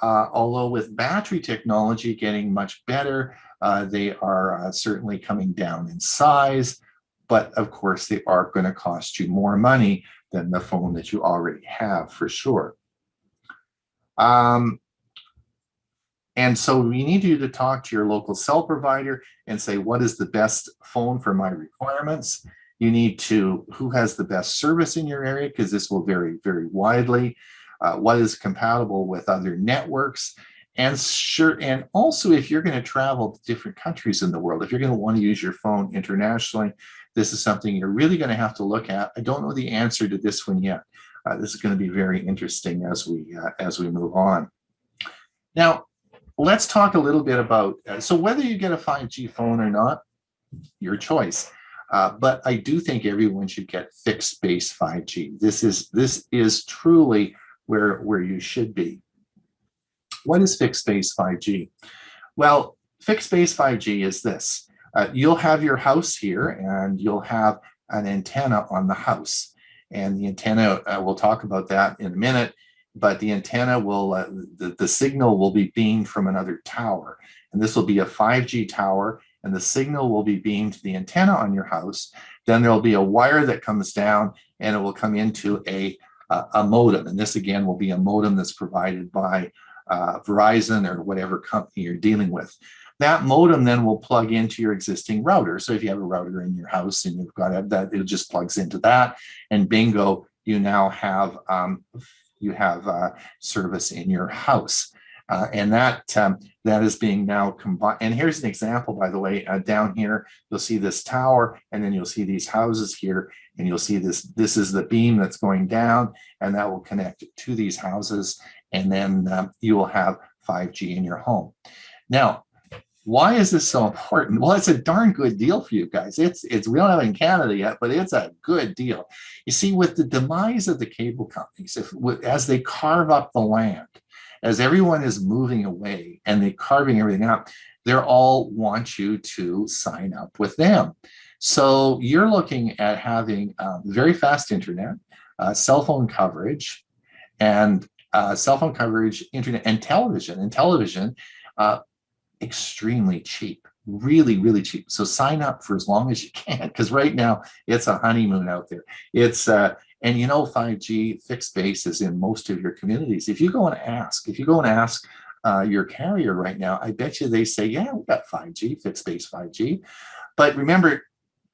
although with battery technology getting much better, they are certainly coming down in size, but of course they are going to cost you more money than the phone that you already have, for sure. And so we need you to talk to your local cell provider and say, what is the best phone for my requirements? You need to, who has the best service in your area, because this will vary very widely. what is compatible with other networks. And sure, and also if you're going to travel to different countries in the world, if you're going to want to use your phone internationally, this is something you're really going to have to look at. I don't know the answer to this one yet. This is going to be very interesting as we move on. Now, let's talk a little bit about, so whether you get a 5G phone or not, your choice. But I do think everyone should get fixed base 5G. This is truly where you should be. What is fixed base 5G? Well, fixed base 5G is this. You'll have your house here and you'll have an antenna on the house. And the antenna, we'll talk about that in a minute, but the antenna will, the signal will be beamed from another tower. And this will be a 5G tower, and the signal will be beamed to the antenna on your house. Then there'll be a wire that comes down and it will come into a modem. And this again will be a modem that's provided by Verizon or whatever company you're dealing with. That modem then will plug into your existing router. So if you have a router in your house and you've got that, it just plugs into that, and bingo, you now have service in your house. And that is being now combined. And here's an example, by the way, down here, you'll see this tower, and then you'll see these houses here, and you'll see this is the beam that's going down, and that will connect to these houses, and then you will have 5G in your home. Now, why is this so important? Well, it's a darn good deal for you guys. We don't have it in Canada yet, but it's a good deal. You see, with the demise of the cable companies, as they carve up the land, as everyone is moving away and they're carving everything up, they all want you to sign up with them. So you're looking at having very fast internet, cell phone coverage, and internet, and television. And television, extremely cheap, really, really cheap. So sign up for as long as you can, because right now it's a honeymoon out there. It's and 5G fixed base is in most of your communities. If you go and ask your carrier right now, I bet you they say, yeah, we got 5G, fixed base 5G. But remember,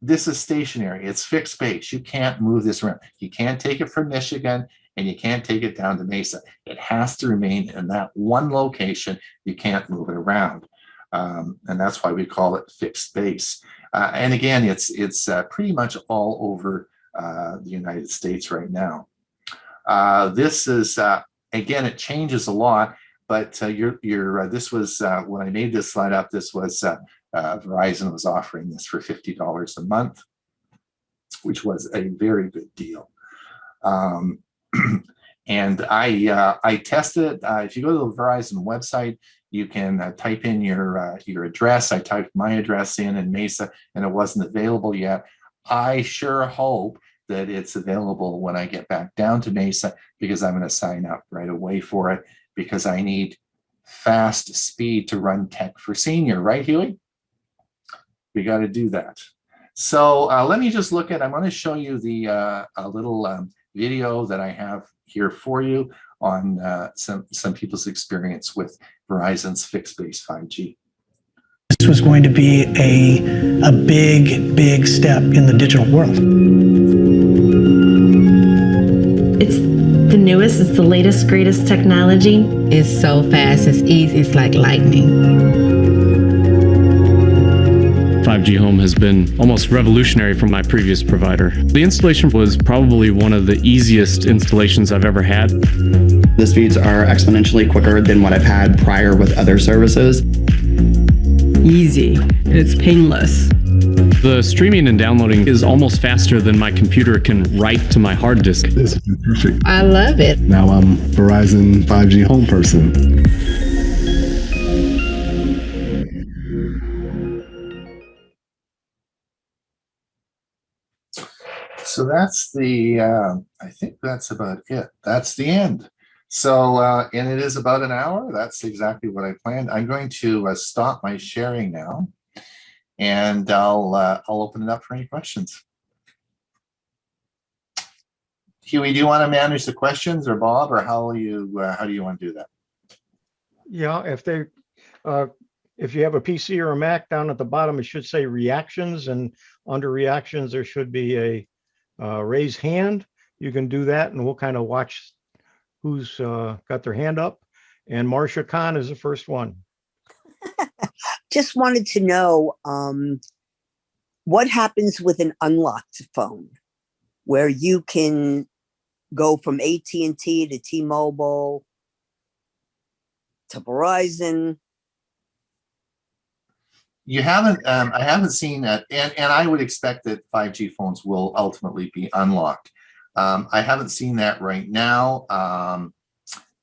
this is stationary. It's fixed base. You can't move this around. You can't take it from Michigan and you can't take it down to Mesa. It has to remain in that one location. You can't move it around. And that's why we call it fixed base. And again, it's pretty much all over the United States right now. This is, again, it changes a lot, but this was, when I made this slide up, this was, Verizon was offering this for $50 a month, which was a very good deal. And I tested it. If you go to the Verizon website, you can type in your address. I typed my address in Mesa, and it wasn't available yet. I sure hope that it's available when I get back down to Mesa, because I'm going to sign up right away for it, because I need fast speed to run Tech for Senior, right, Huey? We got to do that. So let me just look at, I'm going to show you the a little video that I have here for you on some people's experience with Verizon's fixed base 5G. This was going to be a big step in the digital world. It's the newest, it's the latest, greatest technology. It's so fast, it's easy, it's like lightning. 5G Home has been almost revolutionary from my previous provider. The installation was probably one of the easiest installations I've ever had. The speeds are exponentially quicker than what I've had prior with other services. Easy, it's painless. The streaming and downloading is almost faster than my computer can write to my hard disk. This is perfect. I love it. Now I'm Verizon 5G Home person. So that's the, I think that's about it. That's the end. So, and it is about an hour. That's exactly what I planned. I'm going to stop my sharing now, and I'll open it up for any questions. Huey, do you want to manage the questions, or Bob, or how do you want to do that? Yeah, if you have a PC or a Mac, down at the bottom, it should say reactions, and under reactions, there should be a raise hand. You can do that, and we'll kind of watch who's got their hand up. And Marcia Khan is the first one. Just wanted to know what happens with an unlocked phone where you can go from AT&T to T-Mobile to Verizon. You haven't, I haven't seen that, and I would expect that 5G phones will ultimately be unlocked. I haven't seen that right now.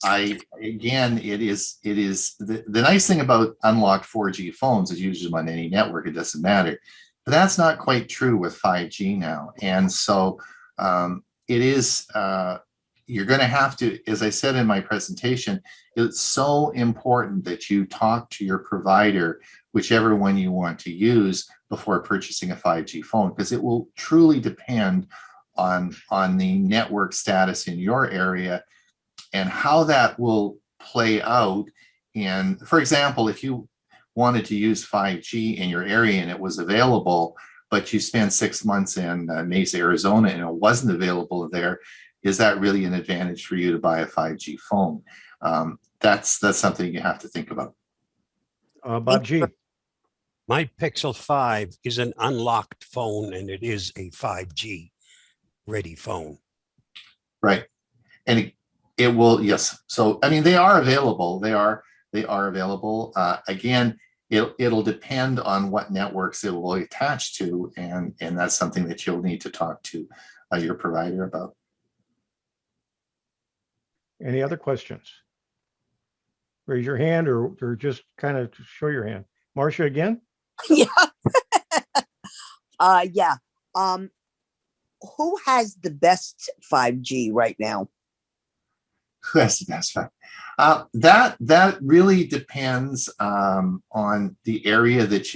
Again, it is the nice thing about unlocked 4G phones is usually on any network, it doesn't matter. But that's not quite true with 5G now. And so it is, you're going to have to, as I said in my presentation, it's so important that you talk to your provider, whichever one you want to use, before purchasing a 5G phone, because it will truly depend on the network status in your area and how that will play out. And for example, if you wanted to use 5G in your area and it was available, but you spent 6 months in Mesa, Arizona, and it wasn't available there, is that really an advantage for you to buy a 5G phone? That's something you have to think about. Bob G. My Pixel 5 is an unlocked phone, and it is a 5G ready phone. Right. And it will, yes. So, I mean, they are available. They are available. Again, it'll depend on what networks it will attach to. And that's something that you'll need to talk to your provider about. Any other questions? Raise your hand or just kind of show your hand. Marcia again? Yeah. Yeah. Who has the best 5G right now? Who has the best 5G? That really depends on the area that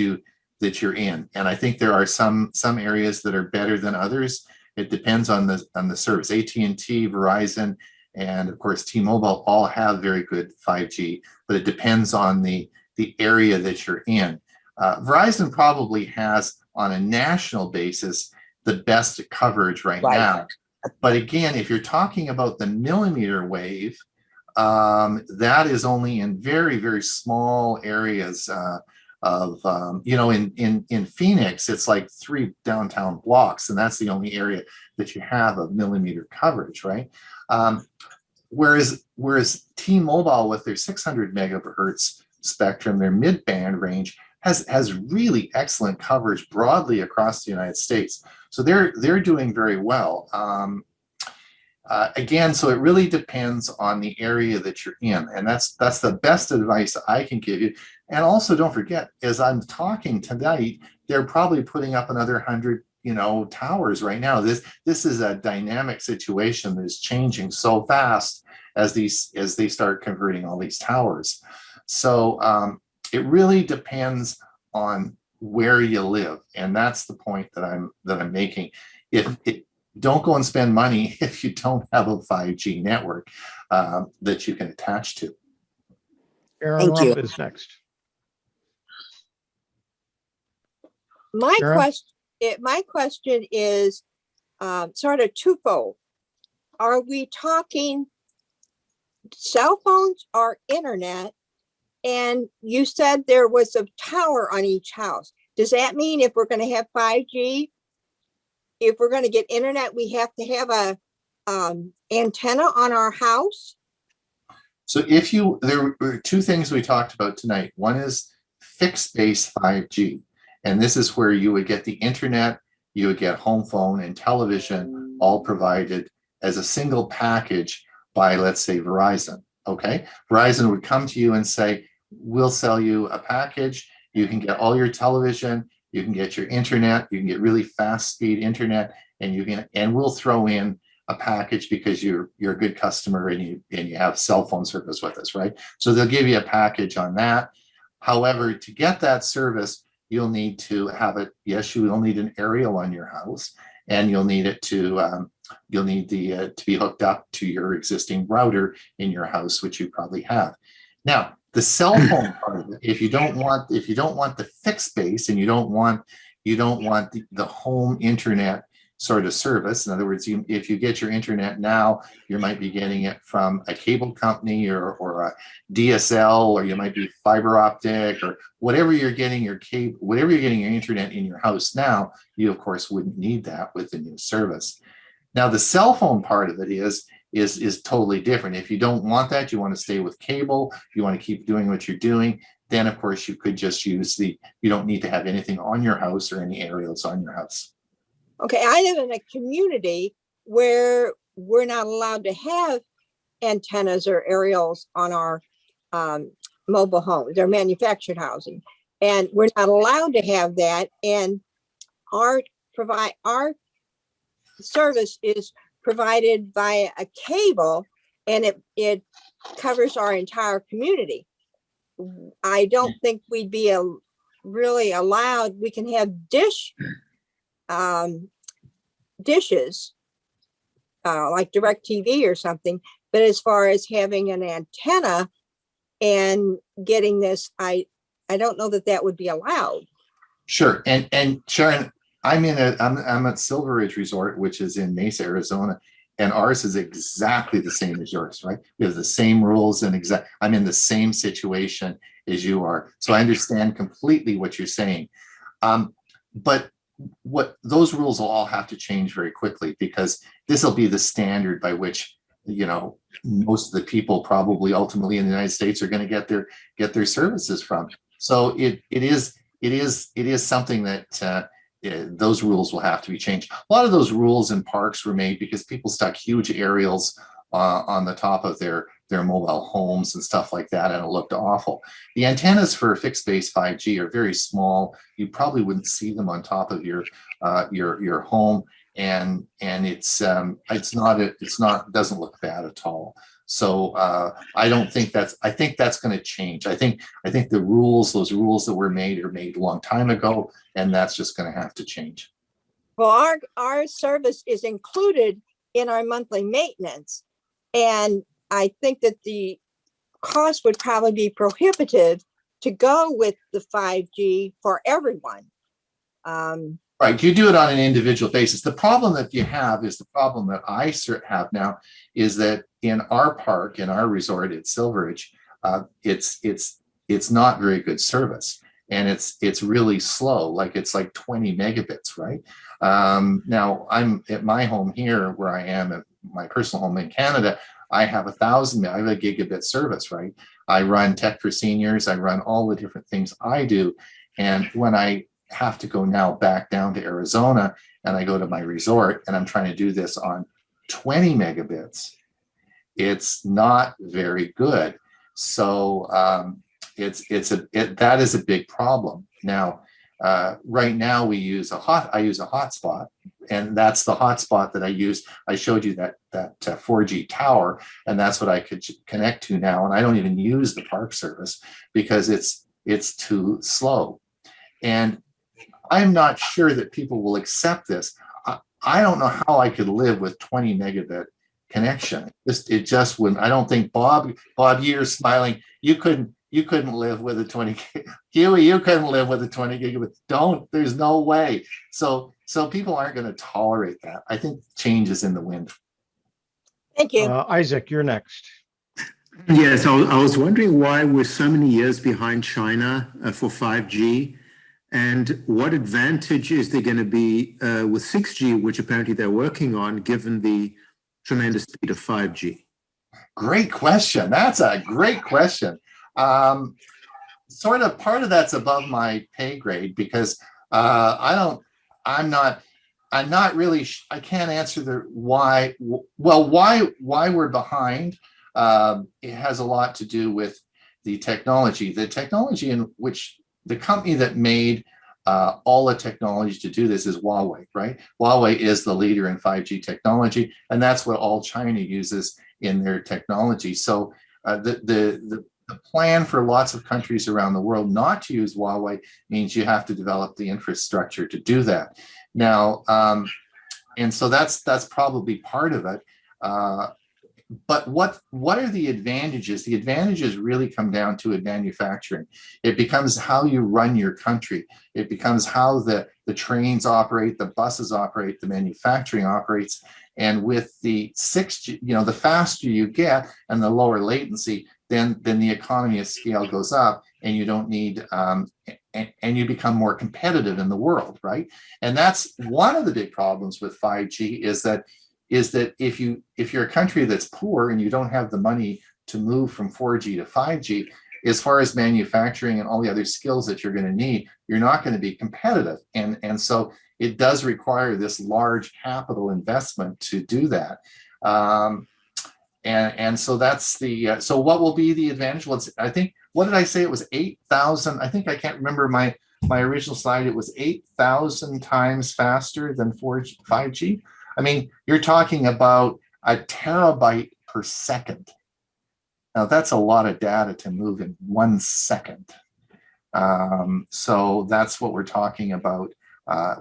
you're in, and I think there are some areas that are better than others. It depends on the service. AT&T, Verizon, and of course T-Mobile all have very good 5G, but it depends on the area that you're in. Verizon probably has, on a national basis, the best coverage right now. But again, if you're talking about the millimeter wave, that is only in very, very small areas in Phoenix, it's like 3 downtown blocks, and that's the only area that you have of millimeter coverage, right? Whereas T-Mobile, with their 600 megahertz spectrum, their mid-band range, has really excellent coverage broadly across the United States. So they're doing very well. Again, so it really depends on the area that you're in, and that's the best advice I can give you. And also, don't forget, as I'm talking tonight, they're probably putting up another 100, towers right now. This is a dynamic situation that is changing so fast as they start converting all these towers. So it really depends on where you live, and that's the point that I'm making. Don't go and spend money if you don't have a 5G network that you can attach to. Aaron Rupp is next. My question is sort of twofold. Are we talking cell phones or internet? And you said there was a tower on each house. Does that mean if we're going to have 5G, if we're going to get internet, we have to have a antenna on our house? So there were 2 things we talked about tonight. One is fixed base 5G. And this is where you would get the internet, you would get home phone and television all provided as a single package by, let's say, Verizon. Okay. Verizon would come to you and say, we'll sell you a package. You can get all your television, you can get your internet, you can get really fast speed internet, and we'll throw in a package because you're a good customer and you have cell phone service with us, right? So they'll give you a package on that. However, to get that service, you'll need to have it. Yes, you will need an aerial on your house, and you'll need it to be hooked up to your existing router in your house, which you probably have. Now, the cell phone part of it, if you don't want the fixed base and you don't want the home internet sort of service. In other words, if you get your internet now, you might be getting it from a cable company or a DSL, or you might be fiber optic, or whatever you're getting your cable, whatever you're getting your internet in your house now, you of course wouldn't need that with the new service. Now the cell phone part of it is totally different. If you don't want that, you want to stay with cable, you want to keep doing what you're doing, then of course you could just use you don't need to have anything on your house or any aerials on your house. Okay, I live in a community where we're not allowed to have antennas or aerials on our mobile homes. They're manufactured housing, and we're not allowed to have that. And our service is provided via a cable, and it covers our entire community. I don't think we'd be really allowed. We can have dishes like DirecTV or something, but as far as having an antenna and getting this, I don't know that would be allowed. Sure. And Sharon, I'm at Silver Ridge Resort, which is in Mesa, Arizona, and ours is exactly the same as yours, right? We have the same rules, and I'm in the same situation as you are. So I understand completely what you're saying. But what those rules will all have to change very quickly, because this will be the standard by which, most of the people probably ultimately in the United States are going to get their services from. So it is something that those rules will have to be changed. A lot of those rules in parks were made because people stuck huge aerials on the top of their mobile homes and stuff like that, and it looked awful. The antennas for fixed base 5G are very small. You probably wouldn't see them on top of your home, and doesn't look bad at all. So I think that's going to change. I think those rules that were made are made a long time ago, and that's just going to have to change. Well, our service is included in our monthly maintenance, and I think that the cost would probably be prohibitive to go with the 5G for everyone. Right, you do it on an individual basis. The problem that you have is the problem that I have now, is that in our park, in our resort at Silver Ridge, it's not very good service, and it's really slow. It's like 20 megabits, right? Now I'm at my home here, where I am at my personal home in Canada. I have 1,000. I have a gigabit service, right? I run Tech for Seniors. I run all the different things I do, and when I have to go now back down to Arizona and I go to my resort and I'm trying to do this on 20 megabits, it's not very good. So that is a big problem. Now, right now I use a hotspot, and that's the hotspot that I use. I showed you that 4G tower, and that's what I could connect to now. And I don't even use the park service because it's too slow. And I'm not sure that people will accept this. I don't know how I could live with 20 megabit connection. It just wouldn't. I don't think Bob, you're smiling. You couldn't live with a 20. Huey, you couldn't live with a 20 gigabit. There's no way. So people aren't going to tolerate that. I think change is in the wind. Thank you. Isaac, you're next. Yes, I was wondering why we're so many years behind China for 5G. And what advantage is there going to be with 6G, which apparently they're working on, given the tremendous speed of 5G? Great question. That's a great question. Sort of part of that's above my pay grade, because I can't answer the why. Well, why we're behind. It has a lot to do with the technology in which the company that made all the technology to do this is Huawei, right? Huawei is the leader in 5G technology, and that's what all China uses in their technology. So the plan for lots of countries around the world not to use Huawei means you have to develop the infrastructure to do that. Now, and so that's probably part of it. but what are the advantages? The advantages really come down to manufacturing. It becomes how you run your country. It becomes how the trains operate, the buses operate, the manufacturing operates. And with the 6G, the faster you get and the lower latency, then the economy of scale goes up, and you don't need and you become more competitive in the world, right? And that's one of the big problems with 5G is that if you're a country that's poor and you don't have the money to move from 4G to 5G, as far as manufacturing and all the other skills that you're going to need, you're not going to be competitive. And so it does require this large capital investment to do that. And so that's the, so what will be the advantage? Well, I think, what did I say? It was 8,000. I think I can't remember my original slide. It was 8,000 times faster than 5G. I mean, you're talking about a terabyte per second. Now that's a lot of data to move in 1 second. So that's what we're talking about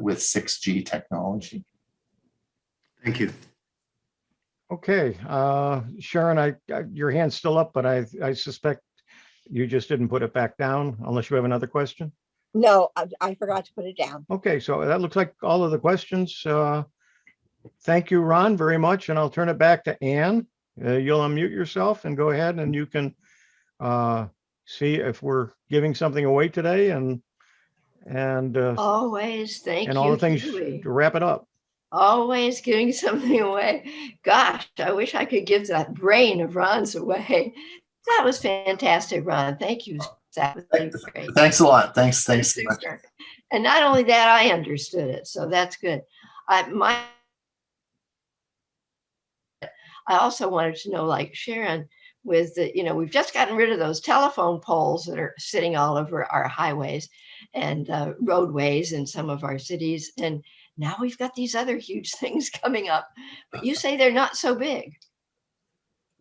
with 6G technology. Thank you. Okay, Sharon, your hand's still up, but I suspect you just didn't put it back down, unless you have another question. No, I forgot to put it down. Okay, so that looks like all of the questions. Thank you, Ron, very much, and I'll turn it back to Anne. You'll unmute yourself and go ahead, and you can see if we're giving something away today, and always thank you, and all the things Huey. to wrap it up. Always giving something away. Gosh, I wish I could give that brain of Ron's away. That was fantastic, Ron. Thank you. That was really great. Thanks a lot. Thanks so much. And not only that, I understood it, so that's good. I also wanted to know, like Sharon, with the, we've just gotten rid of those telephone poles that are sitting all over our highways and roadways in some of our cities. And now we've got these other huge things coming up, but you say they're not so big.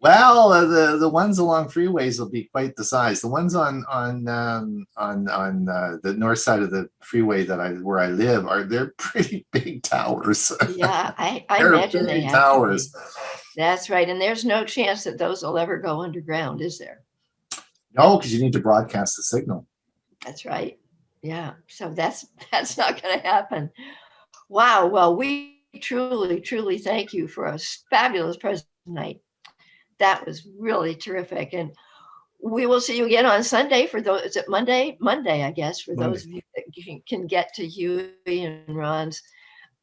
Well, the ones along freeways will be quite the size. The ones on the north side of the freeway where I live they're pretty big towers. Yeah, I imagine they have towers. That's right, and there's no chance that those will ever go underground, is there? No, because you need to broadcast the signal. That's right. Yeah, so that's not going to happen. Wow. Well, we truly thank you for a fabulous present tonight. That was really terrific. And we will see you again on Sunday for those, is it Monday? Monday, I guess, for those of you that can get to Huey and Ron's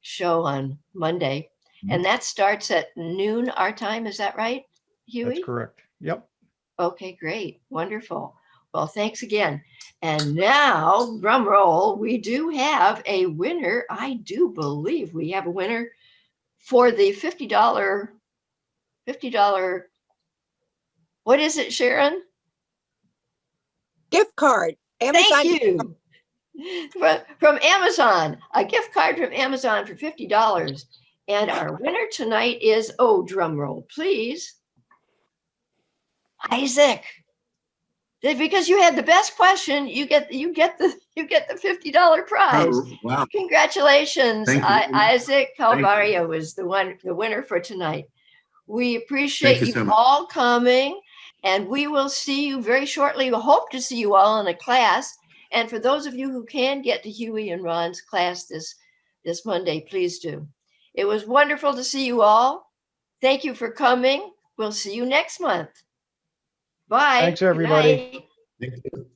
show on Monday. And that starts at noon our time. Is that right, Huey? That's correct. Yep. Okay, great. Wonderful. Well, thanks again. And now, drum roll, we do have a winner. I do believe we have a winner for the $50. What is it, Sharon? Gift card. Amazon. Thank you. From Amazon, a gift card from Amazon for $50. And our winner tonight is, oh, drum roll, please, Isaac. Because you had the best question, you get the $50 prize. Oh, wow. Congratulations, Isaac Thank Calvario was the winner for tonight. We appreciate Thank you so much. all coming, and we will see you very shortly. We hope to see you all in a class. And for those of you who can get to Huey and Ron's class this Monday, please do. It was wonderful to see you all. Thank you for coming. We'll see you next month. Bye. Thanks, everybody. Good night. Thank you.